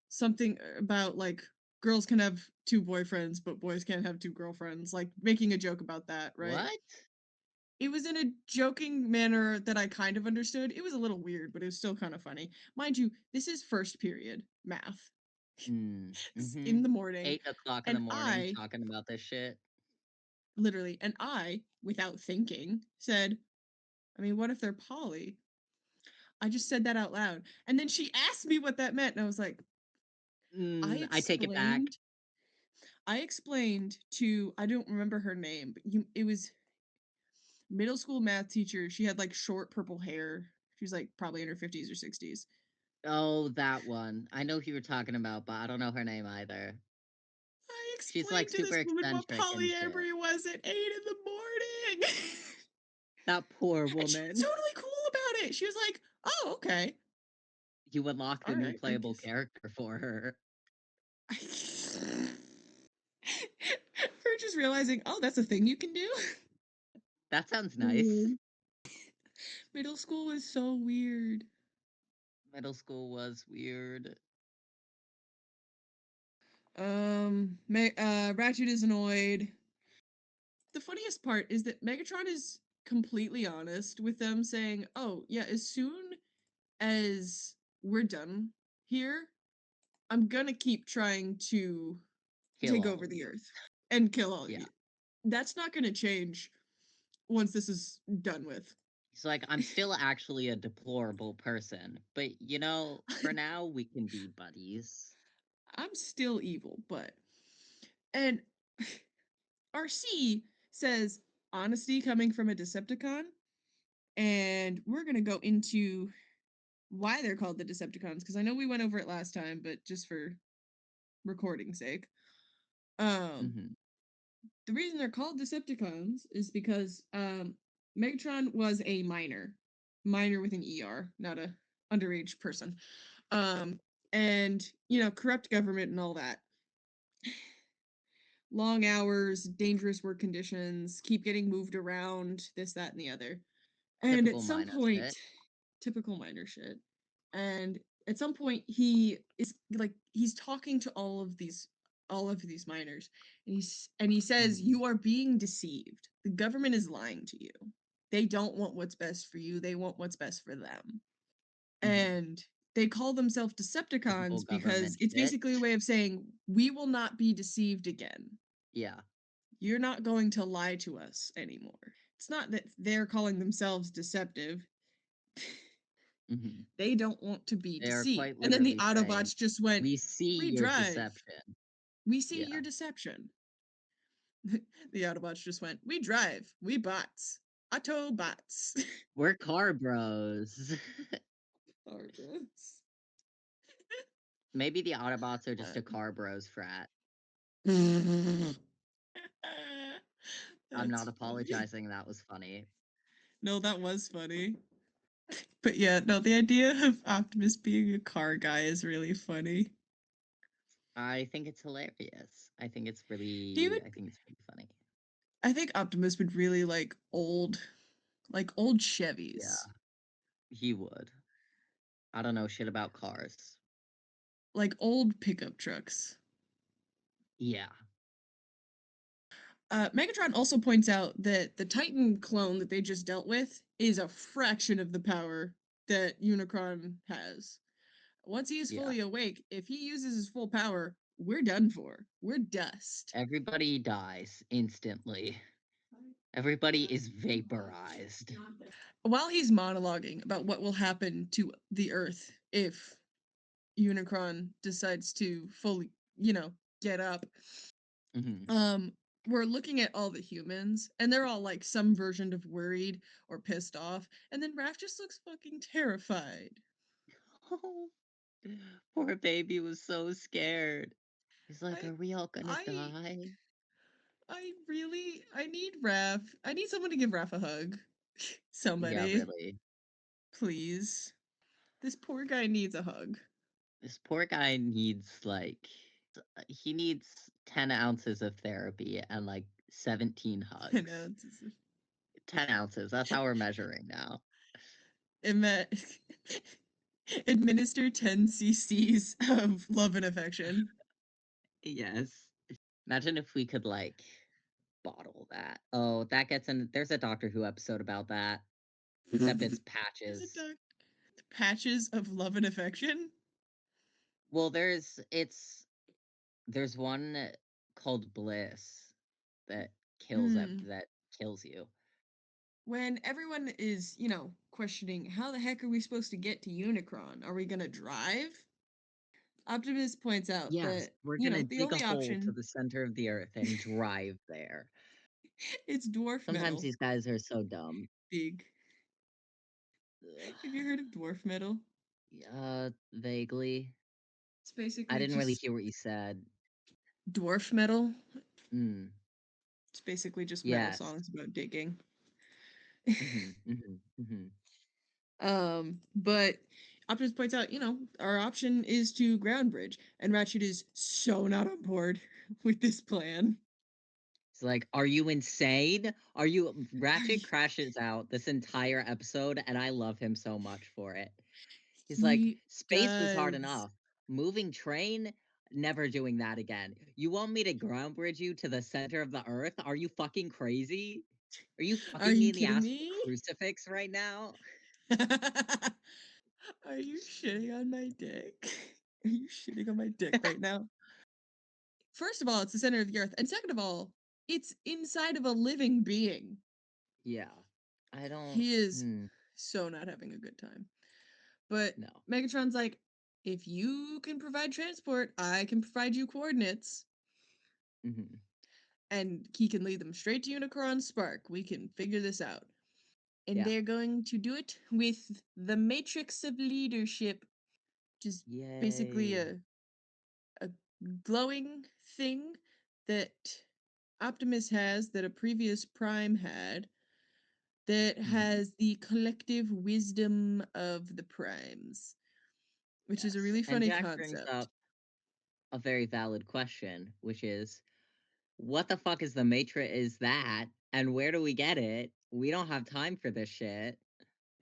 something about like girls can have two boyfriends, but boys can't have two girlfriends. Like making a joke about that, right? What? It was in a joking manner that I kind of understood. It was a little weird, but it was still kind of funny. Mind you, this is first period math. This is Mm-hmm. in the morning, 8 o'clock in the and morning I talking about this shit. literally, and I, without thinking, said, I mean, what if they're poly? I just said that out loud. And then she asked me what that meant, and I was like, I I take it back. explained. I explained to I don't remember her name, but it was middle school math teacher. She had like short purple hair. She was like probably in her 50s or 60s. Oh, that one. I know who you're talking about, but I don't know her name either. I She's like explained to super this woman what eccentric and shit. polyamory was at 8 in the morning. That poor And she was woman. totally cool about it. She was like, oh, okay. You unlocked All a new right. I playable guess. character for her. Her just realizing, oh, that's a thing you can do. That sounds nice. Middle school was so weird. Middle school was weird. Ratchet is annoyed. The funniest part is that Megatron is completely honest with them, saying, "Oh yeah, as soon as we're done here, I'm gonna keep trying to Kill take all over of the you. Earth and kill all of Yeah. you. That's not gonna change once this is done with." He's like, I'm still actually a deplorable person, but for now we can be buddies. I'm still evil, but and RC says honesty coming from a Decepticon, and we're gonna go into why they're called the Decepticons because I know we went over it last time, but just for recording sake, um, Hmm. the reason they're called Decepticons is because Megatron was a minor with an ER, not a underage person, um, and corrupt government and all that. Long hours, dangerous work conditions, keep getting moved around, this, that, and the other. And at Typical some minor point, shit. typical minor shit. And at some point, he is like he's talking to all of these miners, and he says, Hmm. "You are being deceived. The government is lying to you. They don't want what's best for you. They want what's best for them." Hmm. And they call themselves Typical Decepticons because government it's shit. basically a way of saying we will not be deceived again. Yeah. You're not going to lie to us anymore. It's not that they're calling themselves deceptive. Hmm. They don't want to be They are deceived. quite And then the literally saying, Autobots just went, we see "We your drive. deception. We see Yeah. your deception." The Autobots just went, "We drive. We bots. Autobots." We're car bros. Autobots. Maybe the Autobots are just a Uh, car bros frat. I'm That's not funny. apologizing. That was funny. No, that was funny. But yeah, no, the idea of Optimus being a car guy is really funny. I think it's hilarious. He would I think it's really funny. I think Optimus would really like old Yeah, Chevys, he would. I don't know shit about cars. like old pickup trucks. Yeah. Megatron also points out that the Titan clone that they just dealt with is a fraction of the power that Unicron has. Once he is Yeah. fully awake, if he uses his full power, we're done for. We're dust. Everybody dies instantly. Everybody is vaporized. While he's monologuing about what will happen to the Earth if Unicron decides to fully, get up, Hmm. um, we're looking at all the humans, and they're all like some version of worried or pissed off, and then Raph just looks fucking terrified. Poor baby was so scared. He's like, I are we all gonna I die? I need Raph. I need someone to give Raph a hug. Yeah, Somebody, really. please. This poor guy needs a hug. This poor guy needs he needs 10 ounces of therapy and like 17 And hugs. it's 10 ounces. That's how we're measuring now. Ima- administer 10 cc's of love and affection. Yes. Imagine if we could bottle that. Oh, that gets in. There's a Doctor Who episode about that. Except it's Is it patches. patches of love and affection? Well, there's one called Bliss that Hmm. that kills you. When everyone is, questioning how the heck are we supposed to get to Unicron? Are we gonna drive? Optimus points out Yes, that, we're gonna the dig a only hole to option the center of the earth and drive there. it's dwarf Sometimes metal. these guys are so dumb. Big. Have you heard of dwarf metal? Vaguely. It's I basically didn't really just hear what you said. dwarf metal. Mm. It's basically just metal Yes. songs about digging. Hmm. Hmm. Hmm. But Optimus points out, our option is to ground bridge, and Ratchet is so not on board with this plan. He's like, "Are you insane? Are you?" Ratchet crashes out this entire episode, and I love him so much for it. He's like, He "Space was hard does. enough. Moving train, never doing that again. You want me to ground bridge you to the center of the earth? Are you fucking crazy? Are you Are fucking me you in the kidding ass with me? a crucifix right now?" Are you shitting on my dick? Are you shitting on my dick right now? First of all, it's the center of the earth. And second of all, it's inside of a living being. Yeah. I don't. He is so not having a good time. But No. Megatron's like, if you can provide transport, I can provide you coordinates. Hmm. And he can lead them straight to Unicron Spark. We can figure this out. And Yeah. they're going to do it with the Matrix of Leadership, which is basically Yay. a glowing thing that Optimus has that a previous Prime had that Hmm. has the collective wisdom of the Primes, which is a Yes. really And funny Jack brings concept. up a very valid question, which is, what the fuck is the Matrix is that? And where do we get it? We don't have time for this shit.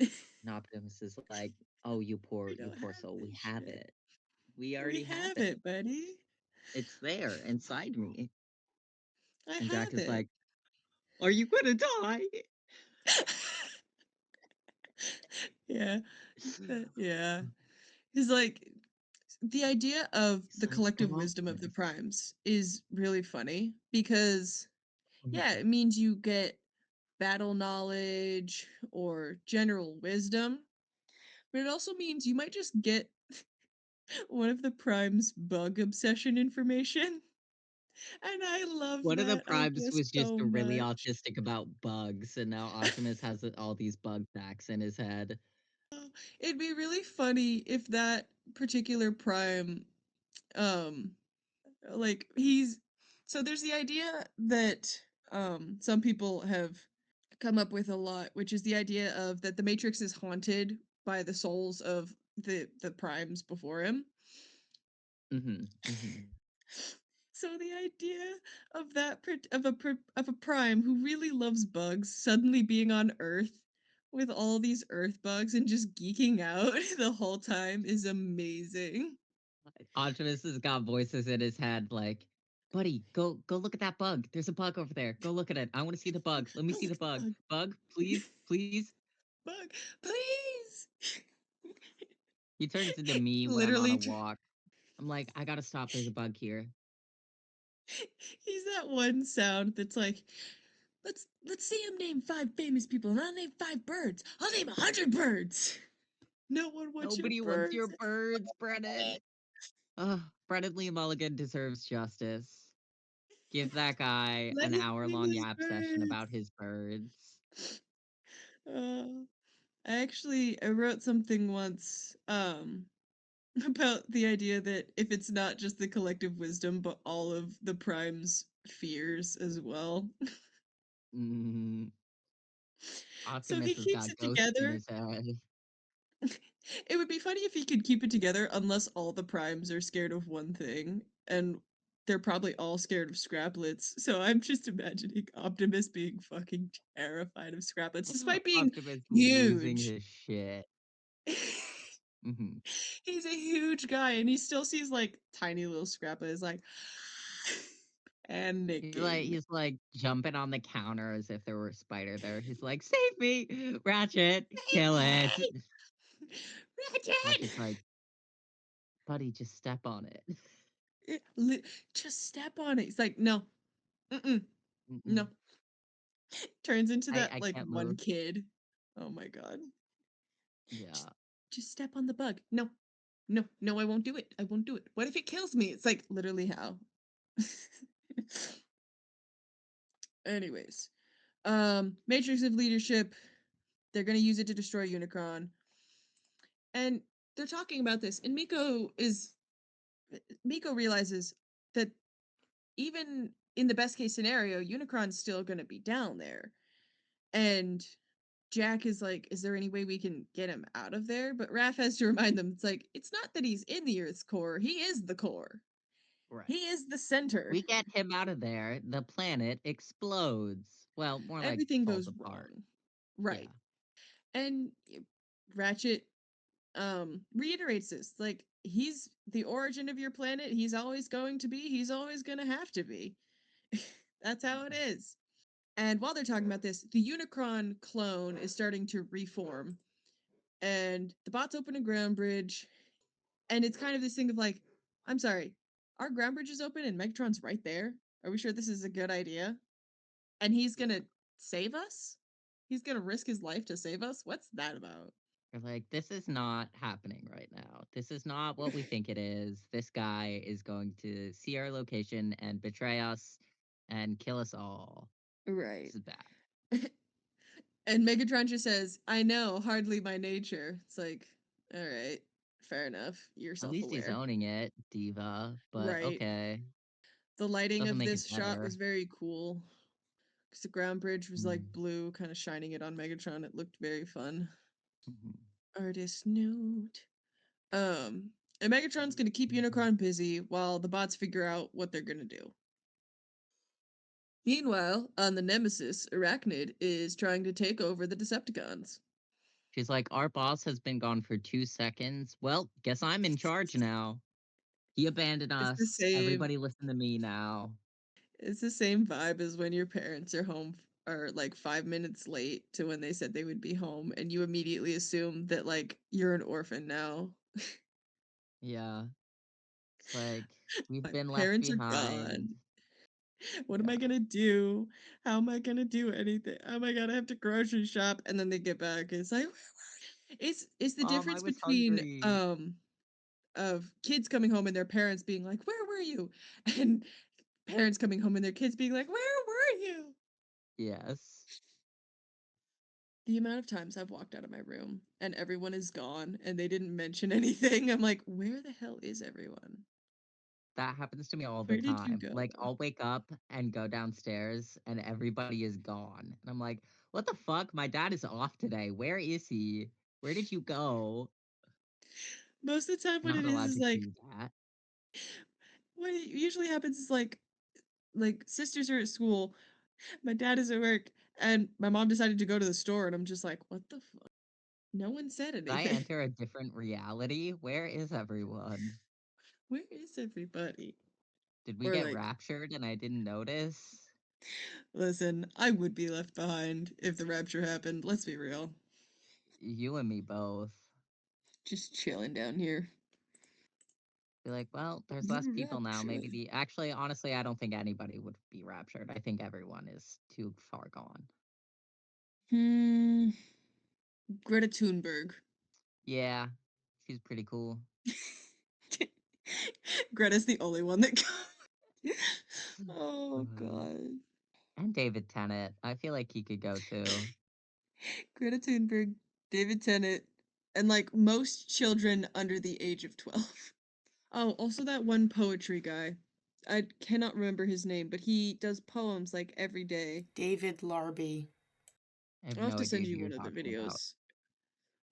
And Optimus is like, "Oh, We you don't poor have soul, we this have shit. it. We We already have have it. it, buddy. It's there inside me." I And Jack have is it. like, "Are you gonna die?" Yeah. Yeah. He's like, the idea of He's the like, "But collective wisdom of the Optimus." primes is really funny because, yeah, Mhm. it means you get battle knowledge or general wisdom, but it also means you might just get one of the primes bug obsession information. And I love One of the that primes idea was just so really much. autistic about bugs, and now Optimus has all these bug facts in his head. It'd be really funny if that particular prime, um, like he's so there's the idea that some people have come up with a lot, which is the idea of that the Matrix is haunted by the souls of the primes before him. Hmm. Hmm. So the idea of of a prime who really loves bugs suddenly being on Earth with all these Earth bugs and just geeking out the whole time is amazing. Optimus has got voices in his head like, "Buddy, go look at that bug. There's a bug over there. Go look at it. I want to see the bug. Let me Oh, see look the at the bug. bug. Bug, please, please." Bug, please. He turns into me when I'm on a Literally, walk. I'm like, "I gotta stop. There's a bug here." he's that one sound that's like, let's see him name 5 famous people, and I'll name 5 birds. I'll name 100 birds. No one wants your Nobody wants your birds. birds, Brennan. Ugh, Brennan Lee Mulligan deserves justice. Give that guy Let an him name hour-long his yap session birds. about his birds. Uh, I wrote something once about the idea that if it's not just the collective wisdom, but all of the prime's fears as well. Mm, So he Optimus has keeps got it ghosts in together. his head. It would be funny if he could keep it together unless all the primes are scared of one thing, and they're probably all scared of scraplets. So I'm just imagining Optimus being fucking terrified of scraplets, despite being Optimus losing huge. his shit. Hmm. He's a huge guy, and he still sees like tiny little scraplets, like panicking. He's like jumping on the counter as if there were a spider there. He's like, "Save me, Ratchet, kill it." Ratchet! Ratchet's like, "Buddy, just step on it." It just step on it. He's like, no, mm-mm, Mm-mm. no. Turns into that I like can't one move. kid. Oh my god. Just, Yeah. just step on the bug. No, no, no, I won't do it. I won't do it. What if it kills me? It's like literally how. Anyways, Matrix of Leadership. They're gonna use it to destroy Unicron, and they're talking about this. And Miko realizes that even in the best case scenario, Unicron's still gonna be down there, and Jack is like, is there any way we can get him out of there? But Raph has to remind them, it's like, it's not that he's in the Earth's core, he is the core. Right. He is the center. We get him out of there, the planet explodes. Well, more like Everything falls goes apart. wrong. Yeah. Right. And Ratchet reiterates this. Like, he's the origin of your planet. He's always going to be. He's always going to have to be. That's how it is. And while they're talking about this, the Unicron clone is starting to reform. And the bots open a ground bridge. And it's kind of this thing of like, I'm sorry, our ground bridge is open and Megatron's right there. Are we sure this is a good idea? And he's going to save us? He's going to risk his life to save us? What's that about? We're like, this is not happening right now. This is not what we think it is. This guy is going to see our location and betray us and kill us all. Right. This is bad. And Megatron just says, I know, hardly my nature. It's like, all right, fair enough. You're At self least he's aware. owning it, diva. But Right. okay, The lighting doesn't of make it this shot was better. very cool. Because the ground bridge was like Mm. blue, kind of shining it on Megatron. It looked very fun. Mhm. Artist note. Um, and Megatron's gonna keep Unicron busy while the bots figure out what they're gonna do. Meanwhile, on the Nemesis, Arachnid is trying to take over the Decepticons. She's like, our boss has been gone for 2 seconds. Well, guess I'm in charge now. He abandoned It's the us. same. Everybody listen to me now. It's the same vibe as when your parents are home are like 5 minutes late to when they said they would be home, and you immediately assume that like you're an orphan now. Yeah. It's like, we've My been left parents are behind. gone. What am I Yeah. gonna do? How am I gonna do anything? Oh my god, I have to grocery shop, and then they get back. It's like it's the Mom, I difference was between hungry. of kids coming home and their parents being like, "Where were you?" and parents coming home and their kids being like, "Where were you?" Yes. The amount of times I've walked out of my room and everyone is gone and they didn't mention anything, I'm like, "Where the hell is everyone? That happens to me all the Where did you time. go?" Like, I'll wake up and go downstairs and everybody is gone. And I'm like, what the fuck? My dad is off today. Where is he? Where did you go? Most of the time, You're what not it allowed is to like do that. what usually happens is like sisters are at school, my dad is at work, and my mom decided to go to the store, and I'm just like, "What the fuck?" No one said Did I anything. enter a different reality? Where is everyone? Where is everybody? Did we Or get like, raptured and I didn't notice? listen, I would be left behind if the rapture happened. Let's be real. You and me both. Just chilling down here. Be like, well, there's less The people now. Maybe rapture. the. Actually, honestly, I don't think anybody would be raptured. I think everyone is too far gone. Hmm. Greta Thunberg. Yeah, she's pretty cool. Greta's the only one that. Oh Uh, god. and David Tennant. I feel like he could go too. Greta Thunberg, David Tennant, and like most children under the age of 12. Oh, also that one poetry guy. I cannot remember his name, but he does poems like every day. David Larby. I have I'll have no to idea send who you you're one of the talking about. videos.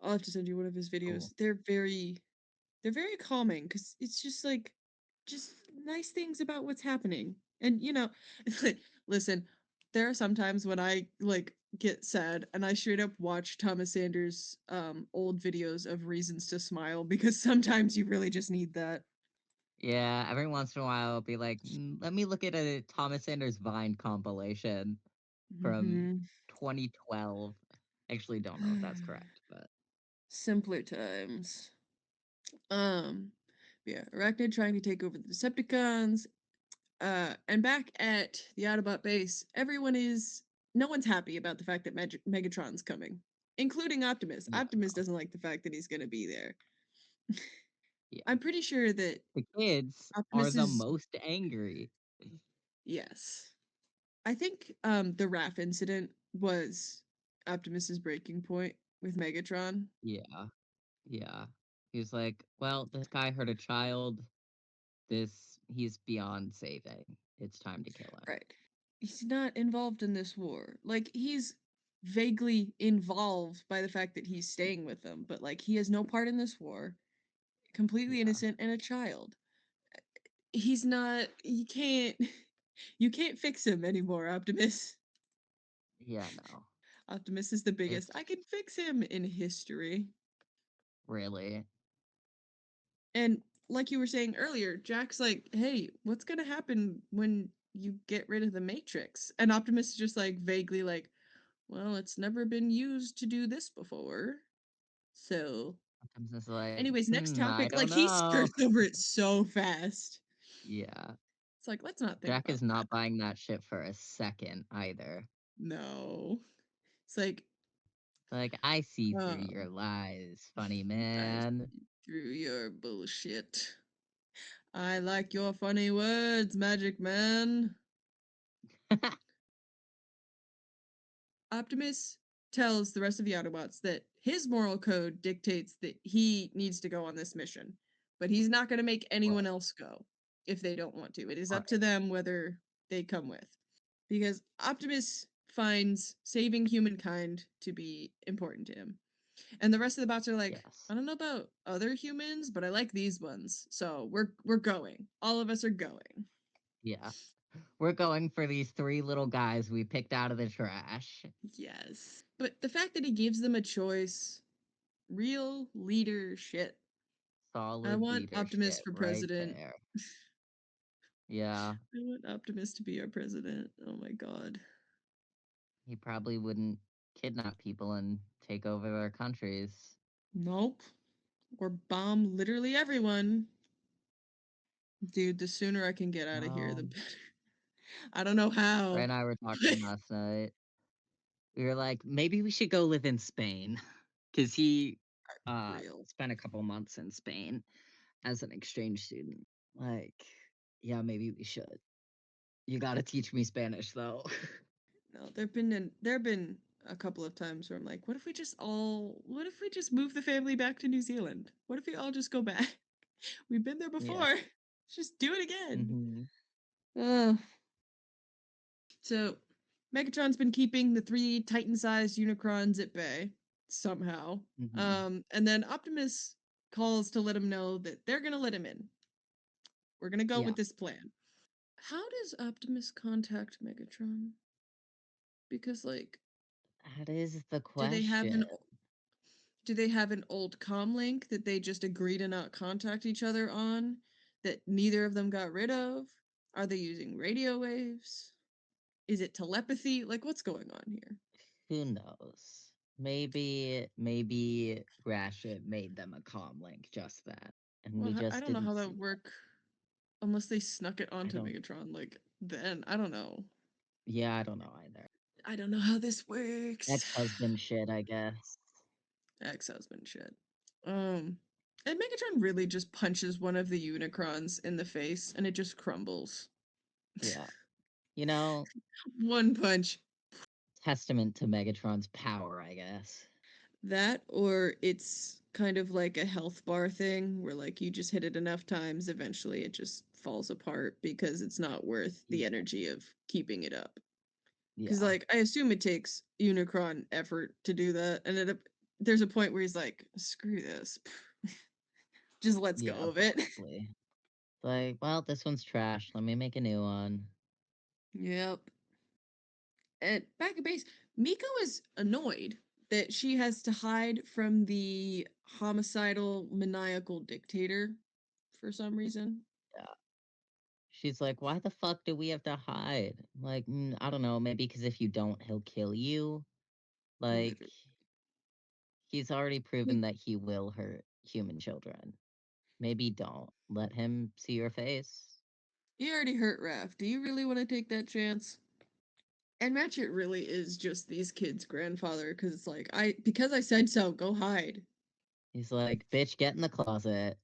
I'll have to send you one of his Cool. videos. They're very calming because it's just like just nice things about what's happening. And listen, there are some times when I like get sad and I straight up watch Thomas Sanders old videos of reasons to smile because sometimes you really just need that. Yeah, every once in a while, I'll be like, let me look at a Thomas Sanders Vine compilation from Hmm. 2012. Actually, don't know if that's correct, but Simpler times. Um yeah, Arachnid trying to take over the Decepticons. And back at the Autobot base, no one's happy about the fact that Megatron's coming, including Optimus. yeah, Optimus no, doesn't like the fact that he's going to be there. yeah. I'm pretty sure that The kids are Optimus the is most angry. yes. I think the RAF incident was Optimus's breaking point with Megatron. Yeah, yeah. He's like, well, this guy hurt a child. He's beyond saving. It's time to kill him. Right. He's not involved in this war. Like he's vaguely involved by the fact that he's staying with them, but like he has no part in this war. Completely Yeah, innocent and a child. he's not. You can't fix him anymore, Optimus. Yeah, no. Optimus is the biggest. It's I can fix him in history. really. And like you were saying earlier, Jack's like, "Hey, what's gonna happen when you get rid of the Matrix?" And Optimus is just like vaguely like, "Well, it's never been used to do this before." So, Sometimes it's like, anyways, next I topic. don't Like he know. skirts over it so fast. Yeah. It's like, let's not think Jack about is that. not buying that shit for a second either. No. It's like, Like, I see through uh, your lies, funny I man. see through your bullshit. I like your funny words, Magic Man. Optimus tells the rest of the Autobots that his moral code dictates that he needs to go on this mission, but he's not going to make anyone Right, else go if they don't want to. It is up to right. them whether they come with. Because Optimus finds saving humankind to be important to him. And the rest of the bots are like, Yes. I don't know about other humans, but I like these ones. So we're going. All of us are going. Yeah. We're going for these three little guys we picked out of the trash. Yes. But the fact that he gives them a choice, real leadership. I Solid want Optimus leadership for right president. there. Yeah. I want Optimus to be our president. Oh my god. He probably wouldn't kidnap people and take over their countries. Nope. Or bomb literally everyone. Dude, the sooner I can get out of here, the No. better. I don't know Ray how. and I were talking last night. We were like, maybe we should go live in Spain. Because he Real. spent a couple months in Spain as an exchange student. Like, yeah, maybe we should. You gotta teach me Spanish though. No, there've been a couple of times where I'm like, what if we just move the family back to New Zealand? What if we all just go back? We've been there Yeah. before. Let's just do it again. Hmm. Ugh. So Megatron's been keeping the three Titan-sized Unicrons at bay somehow. Hmm. And then Optimus calls to let him know that they're gonna let him in. We're gonna go Yeah. with this plan. How does Optimus contact Megatron? Because like, That is the do they have question. an do they have an old comm link that they just agree to not contact each other on that neither of them got rid of? Are they using radio waves? Is it telepathy? Like, what's going on here? Who knows? Maybe Ratchet made them a comm link just that. And we Well, I just don't know didn't how that see would it. work unless they snuck it I onto don't Megatron. Like, then I don't know. Yeah, I don't know either. I don't know how this works. Ex-husband shit, I guess. Ex-husband shit. Um, and Megatron really just punches one of the Unicrons in the face, and it just crumbles. Yeah. You know, One punch. testament to Megatron's power, I guess. That, or it's kind of like a health bar thing where, like, you just hit it enough times, eventually it just falls apart because it's not worth the Yeah. energy of keeping it up. Because, Yeah. like, I assume it takes Unicron effort to do that, and there's a point where he's like, screw this. Just lets go Yeah, of it. probably. Like, well, this one's trash. Let me make a new one. Yep. And back at base, Miko is annoyed that she has to hide from the homicidal, maniacal dictator for some reason. Yeah. She's like, why the fuck do we have to hide? Like, I don't know. Maybe because if you don't, he'll kill you. Like, Literally. he's already Like, proven that he will hurt human children. Maybe don't. Let him see your face. he already hurt Raph. Do you really want to take that chance? And Ratchet really is just these kids' grandfather because it's like, because I said so, go hide. He's like, bitch, get in the closet.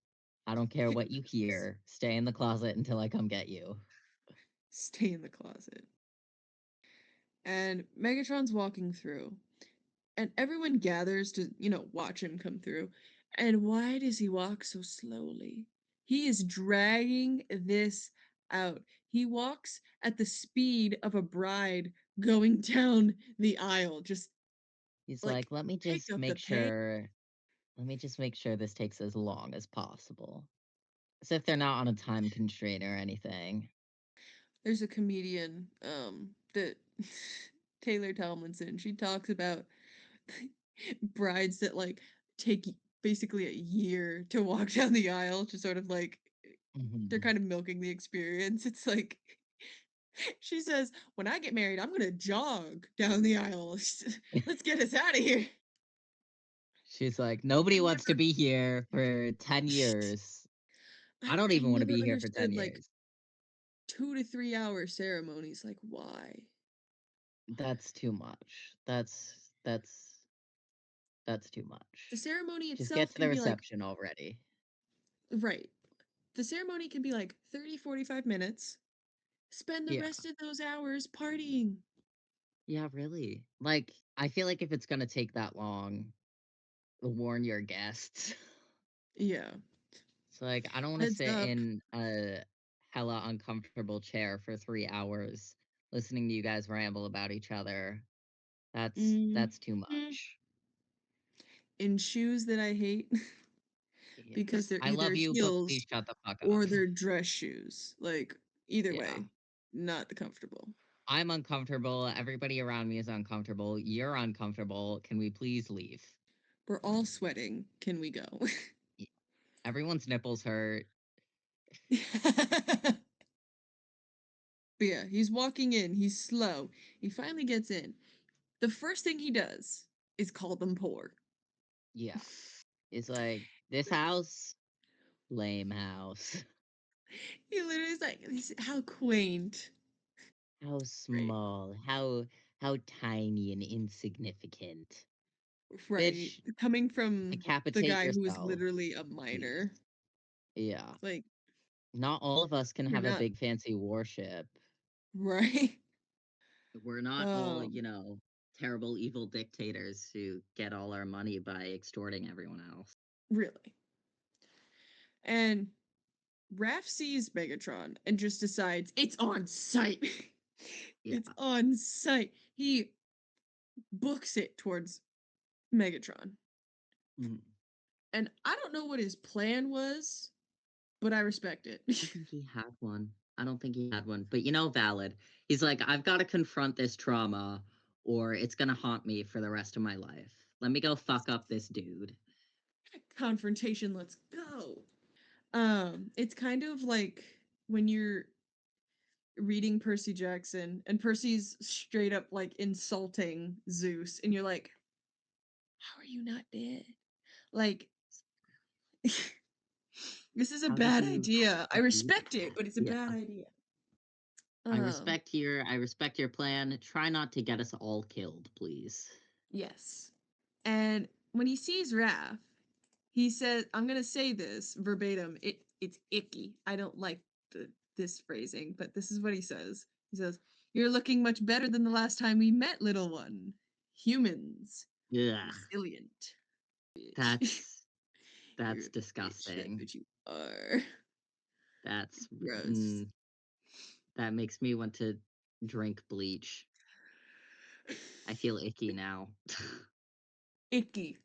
I don't care what you hear. Stay in the closet until I come get you. Stay in the closet. And Megatron's walking through, and everyone gathers to, watch him come through. And why does he walk so slowly? He is dragging this out. He walks at the speed of a bride going down the aisle, just He's like, like, pick up the pace. let me just make sure this takes as long as possible. As if they're not on a time constraint or anything. There's a comedian, that Taylor Tomlinson. She talks about brides that like take basically a year to walk down the aisle to sort of like they're Mhm. kind of milking the experience. It's like she says, "When I get married, I'm gonna jog down the aisle. Let's get us out of here." She's like, nobody I wants to never, be here for 10 years. I don't I even want to never be here for 10 understood like years. 2 to 3 hour ceremonies. Like, why? That's too much. That's too The much. ceremony Just get itself to the can be like, reception already. right. The ceremony can be like 30, 45 minutes. Spend the Yeah. rest of those hours partying. Yeah, really. Like, I feel like if it's gonna take that long, warn your guests. Yeah. It's like, I don't want to Heads sit up. in a hella uncomfortable chair for 3 hours listening to you guys ramble about each other. Hmm. That's too much. In shoes that I hate Yeah. because they're I either love you, but please heels shut the fuck up. or they're dress shoes. Like, either Yeah. way, not comfortable. I'm uncomfortable. Everybody around me is uncomfortable. You're uncomfortable. Can we please leave? We're all sweating. Can we go? Y- Everyone's nipples hurt. But yeah, he's walking in. He's slow. He finally gets in. The first thing he does is call them poor. Yeah. It's like, this house, lame house. He literally is like, how quaint. How Right. small. How tiny and insignificant. Right. Bitch, Coming from the decapitate guy who is yourself, literally a please. minor. Yeah. Like, Not all of us can you're have a not big fancy warship. right. We're not all, Um, terrible evil dictators who get all our money by extorting everyone else. really. And Raph sees Megatron and just decides it's on site. Yeah. It's on site. He books it towards Megatron. Mm. And I don't know what his plan was, but I respect it. I don't think he had one. I don't think he had one. But valid. He's like, I've got to confront this trauma or it's going to haunt me for the rest of my life. Let me go fuck up this dude. Confrontation, let's go. It's kind of like when you're reading Percy Jackson and Percy's straight up like insulting Zeus and you're like, how are you not dead? Like this is a How did bad you idea. I do respect it, that? but it's a Yeah. bad idea. I Um, respect your plan. Try not to get us all killed, please. yes. And when he sees Raph, he says, I'm gonna say this verbatim. It's icky. I don't like this phrasing, but this is what he says. He says, "You're looking much better than the last time we met, little one. Humans, Yeah. resilient. Bitch. That's You're that's a bitch. That's disgusting. what you are. That's Gross. that makes me want to drink bleach. I feel icky now. Icky.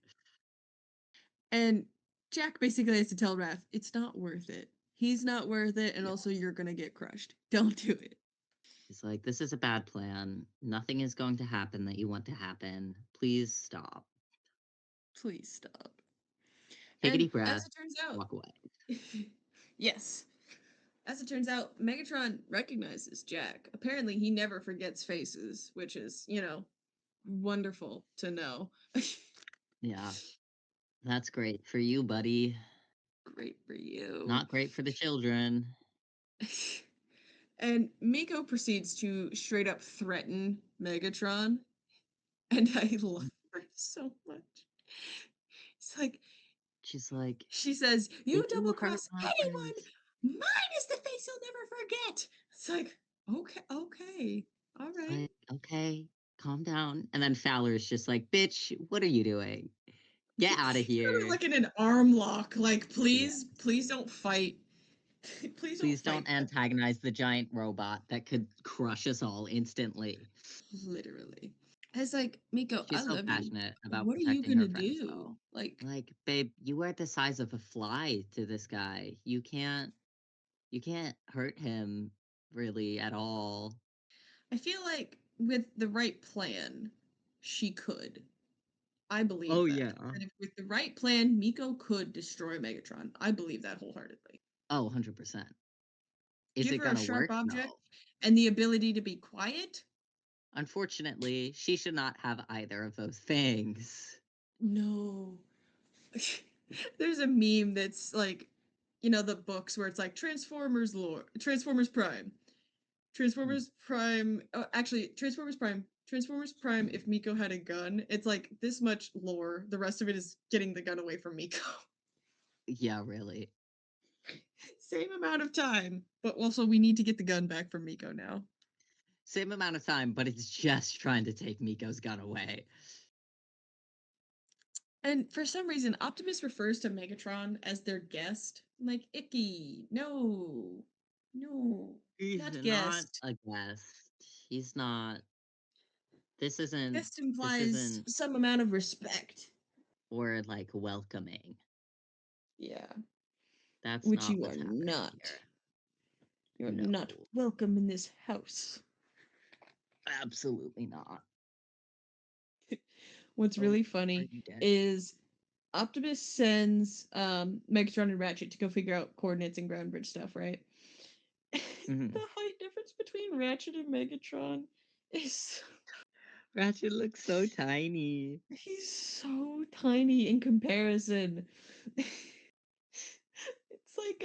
And Jack basically has to tell Raph, it's not worth it. He's not worth it, and Yeah. also you're gonna get crushed. Don't do it. He's like, this is a bad plan. Nothing is going to happen that you want to happen. Please stop. Please stop. Take a And deep as breath. it turns out, Walk away. yes. As it turns out, Megatron recognizes Jack. Apparently, he never forgets faces, which is, wonderful to know. Yeah. That's great for you, buddy. Great for you. Not great for the children. And Miko proceeds to straight up threaten Megatron, and I love her so much. It's like, She's like, she says, if "You you double hurt cross my anyone, face. mine is the face you'll never forget." It's like, okay, okay, all It's right. like, okay, calm down. And then Fowler's just like, bitch, what are you doing? Get out of Literally here. like in an arm lock. Like, Yeah. please don't fight. Please don't Please fight. don't antagonize the giant robot that could crush us all instantly. Literally. It's like, Miko, I She's so love you. passionate about What are you protecting her gonna friends, do? though. Like, Like, babe, you are the size of a fly to this guy. You can't hurt him really at all. I feel like with the right plan, she could. I believe Oh that. yeah. That if with the right plan, Miko could destroy Megatron. I believe that wholeheartedly. Oh, 100%. Is Give it her a gonna sharp work? object No. and the ability to be quiet. Unfortunately, she should not have either of those things. No. There's a meme that's like, you know, the books where it's like Transformers lore, Transformers Prime, Mm. Transformers Prime. Oh, actually, Transformers Prime. Transformers Prime. If Miko had a gun, it's like this much lore. The rest of it is getting the gun away from Miko. Yeah, really. Same amount of time, but also we need to get the gun back from Miko now. Same amount of time, but it's just trying to take Miko's gun away. And for some reason, Optimus refers to Megatron as their guest. I'm like, icky. No. No. He's Not not guest. a guest. He's not. This isn't. Guest This implies isn't. some amount of respect. Or like welcoming. Yeah. That's Which not you are what's happening not. here. You're not No, welcome in this house. absolutely not. What's Oh, really are funny you dead? is Optimus sends Megatron and Ratchet to go figure out coordinates and ground bridge stuff, right? The Hmm. height difference between Ratchet and Megatron is Ratchet looks so tiny. he's so tiny in comparison. It's like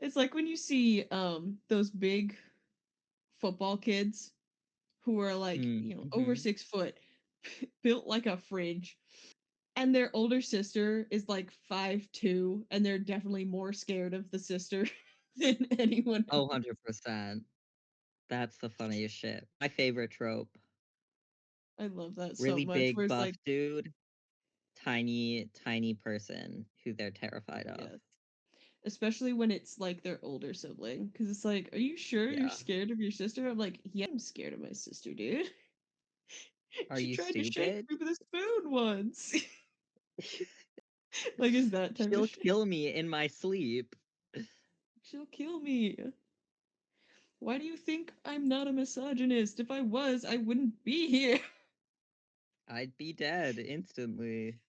it's like when you see those big football kids who are like, you know, over Mm-hmm. 6 foot, built like a fridge, and their older sister is like 5'2", and they're definitely more scared of the sister than anyone Oh, else. 100%. That's the funniest shit. My favorite trope. I love that so Really much. Where big it's buff like, dude, tiny person who they're terrified of. yes, especially when it's like their older sibling, because it's like, are you sure you're Yeah. scared of your sister? I'm like, yeah, I'm scared of my sister, dude. Are She you tried to shake stupid? me with a spoon once. Like, is that type of She'll shit? kill me in my sleep. She'll kill me. Why do you think I'm not a misogynist? If I was, I wouldn't be here. I'd be dead instantly.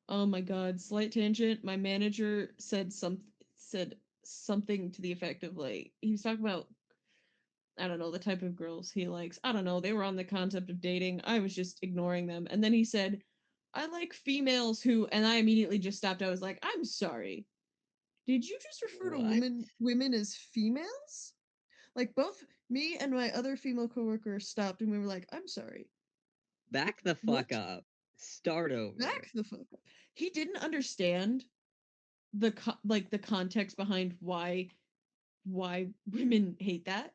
Oh my god, slight tangent. My manager said something to the effect of like he was talking about I don't know the type of girls he likes. I don't know. They were on the concept of dating. I was just ignoring them. And then he said, "I like females who," and I immediately just stopped. I was like, "I'm sorry. Did you just refer to What? women as females?" Like both me and my other female coworker stopped and we were like, "I'm sorry. Back the fuck What? up. Start Back over. the fuck up." He didn't understand like the context behind why women hate that.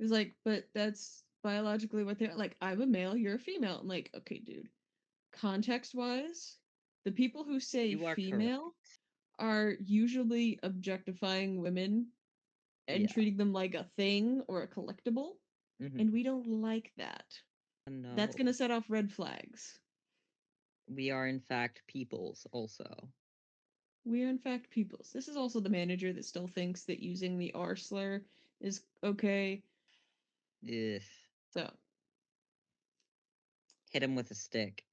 It was like, but that's biologically what they're like. I'm a male, you're a female. I'm like, okay, dude. Context wise, the people who say You are correct. female are usually objectifying women and Yeah. treating them like a thing or a collectible, Hmm. and we don't like that. That's gonna No. set off red flags. We are, in fact, peoples also. We are in fact peoples. This is also the manager that still thinks that using the R slur is okay. Ugh. So Hit him with a stick.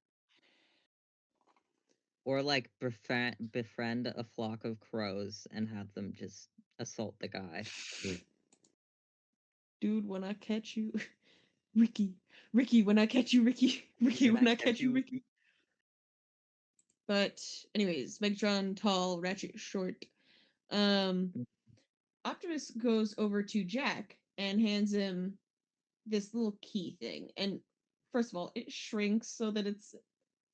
Or, like, befriend a flock of crows and have them just assault the guy. dude, when I catch you, Ricky, Ricky, when I catch you, Ricky, Ricky, When when I I catch catch you, you. Ricky. But anyways, Megatron tall, Ratchet short. Um, Optimus goes over to Jack and hands him this little key thing. And first of all, it shrinks so that it's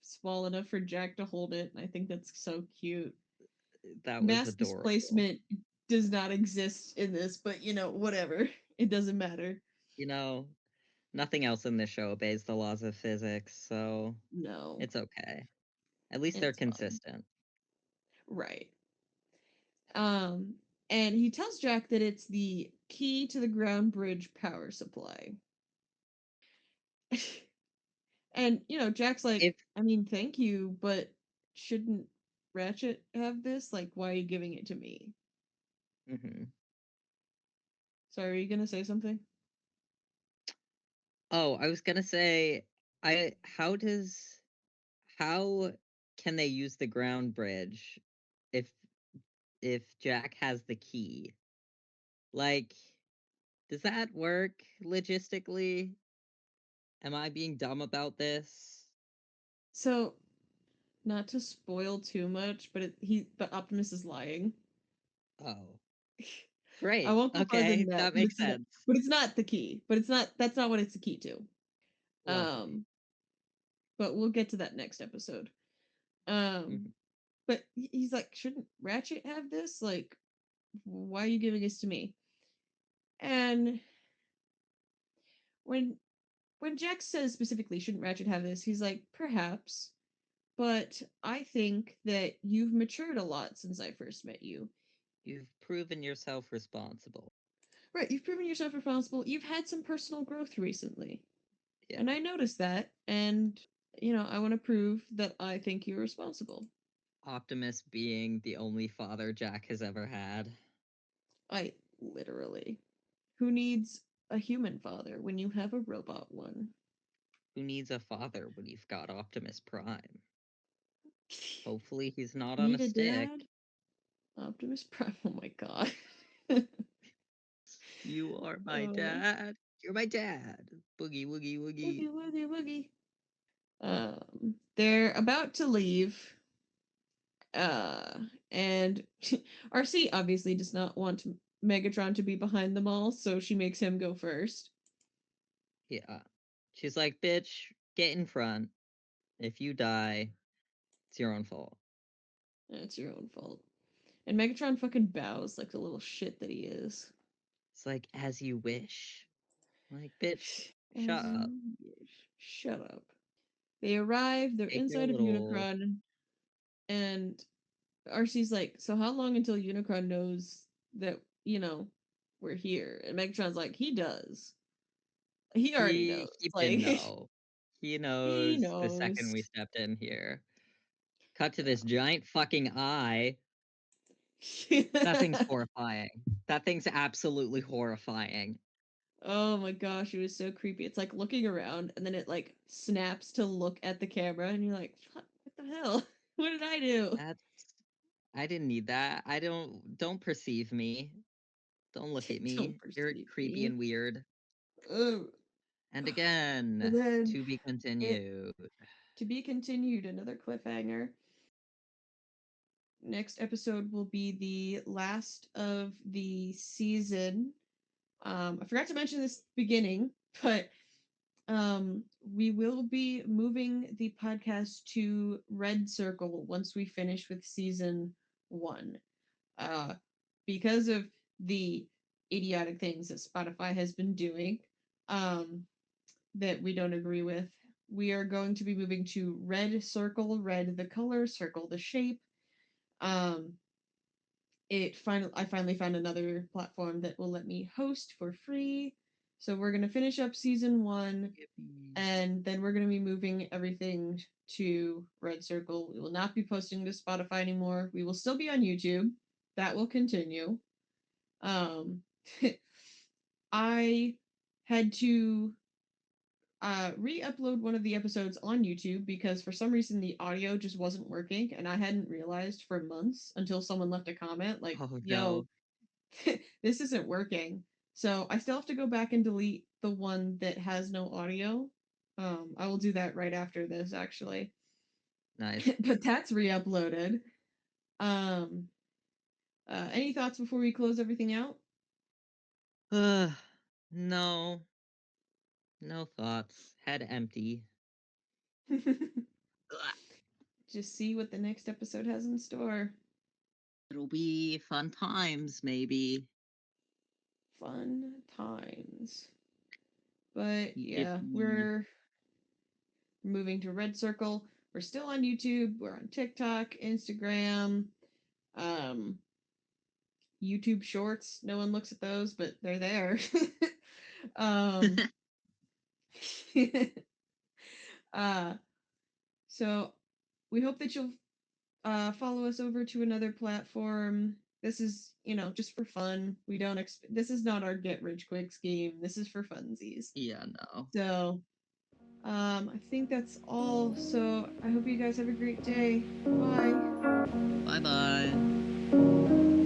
small enough for Jack to hold it. And I think that's so cute. That was Mass adorable. displacement does not exist in this, but you know, whatever. It doesn't matter. You know, nothing else in this show obeys the laws of physics, so No, it's okay. At least they're it's fine. consistent. Right. Um, and he tells Jack that it's the key to the ground bridge power supply. And, Jack's like, If I mean, thank you, but shouldn't Ratchet have this? Like, why are you giving it to me? mhm. Sorry, are you gonna say something? Oh, I was gonna say, I how can they use the ground bridge if if Jack has the key? Like, does that work logistically? Am I being dumb about this? So, not to spoil too much, but Optimus is lying. Oh, I great. won't go farther Okay, than that, that makes sense. but it's not the key. But it's not that's not what it's the key to. Lovely. Um, but we'll get to that next episode. Mhm. But he's like, shouldn't Ratchet have this? Like, why are you giving this to me? And when when Jack says specifically, shouldn't Ratchet have this? He's like, perhaps, but I think that you've matured a lot since I first met you. You've proven yourself responsible. Right, you've proven yourself responsible. You've had some personal growth recently. Yeah. And I noticed that, and I want to prove that I think you're responsible. Optimus being the only father Jack has ever had. I literally. Who needs a human father when you have a robot one? Who needs a father when you've got Optimus Prime? Hopefully he's not on a Need a stick. dad? Optimus Prime. Oh my god. You are my uh, dad. You're my dad. Boogie woogie woogie. woogie woogie woogie. They're about to leave. And RC obviously does not want Megatron to be behind them all, so she makes him go first. Yeah. She's like, bitch, get in front. If you die, it's your own fault. That's your own fault. And Megatron fucking bows like the little shit that he is. It's like, as you wish. Like, bitch, As shut up. you wish. Shut up. They arrive, they're Take your inside of little. Unicron, and RC's like, so how long until Unicron knows that, we're here? And Megatron's like, he does. He already knows. He did Like, know. He he knows the second knows. we stepped in here. Cut to this giant fucking eye. That thing's horrifying. That thing's absolutely horrifying. Oh my gosh, it was so creepy. It's like looking around and then it like snaps to look at the camera and you're like, what the hell? What did I do? That's I didn't need that. I don't perceive me. Don't look at Don't me. You're perceive creepy me. and weird. Ugh. And And again, then to be it continued. to be continued, another cliffhanger. Next episode will be the last of the season. I forgot to mention this beginning, but we will be moving the podcast to Red Circle once we finish with season one. Uh, because of the idiotic things that Spotify has been doing, um, that we don't agree with, we are going to be moving to Red Circle, red the color, circle the shape. Um, I finally found another platform that will let me host for free. So we're gonna finish up season one, Yippee. and then we're gonna be moving everything to Red Circle. We will not be posting to Spotify anymore. We will still be on YouTube. That will continue. Um, I had to re-upload one of the episodes on YouTube because for some reason the audio just wasn't working, and I hadn't realized for months until someone left a comment like, Oh "Yo, no. this isn't working." So I still have to go back and delete the one that has no audio. I will do that right after this, actually. Nice. But that's re-uploaded. Um, any thoughts before we close everything out? No. No thoughts. Head empty. Ugh. Just see what the next episode has in store. It'll be fun times, maybe. Fun times. But yeah, Yippee. we're moving to Red Circle. We're still on YouTube. We're on TikTok, Instagram, um, YouTube Shorts. No one looks at those, but they're there. um, So we hope that you'll follow us over to another platform. This is, just for fun. We don't this is not our get rich quick scheme. This is for funsies. Yeah, no. So, I think that's all. So I hope you guys have a great day. Bye. Bye bye.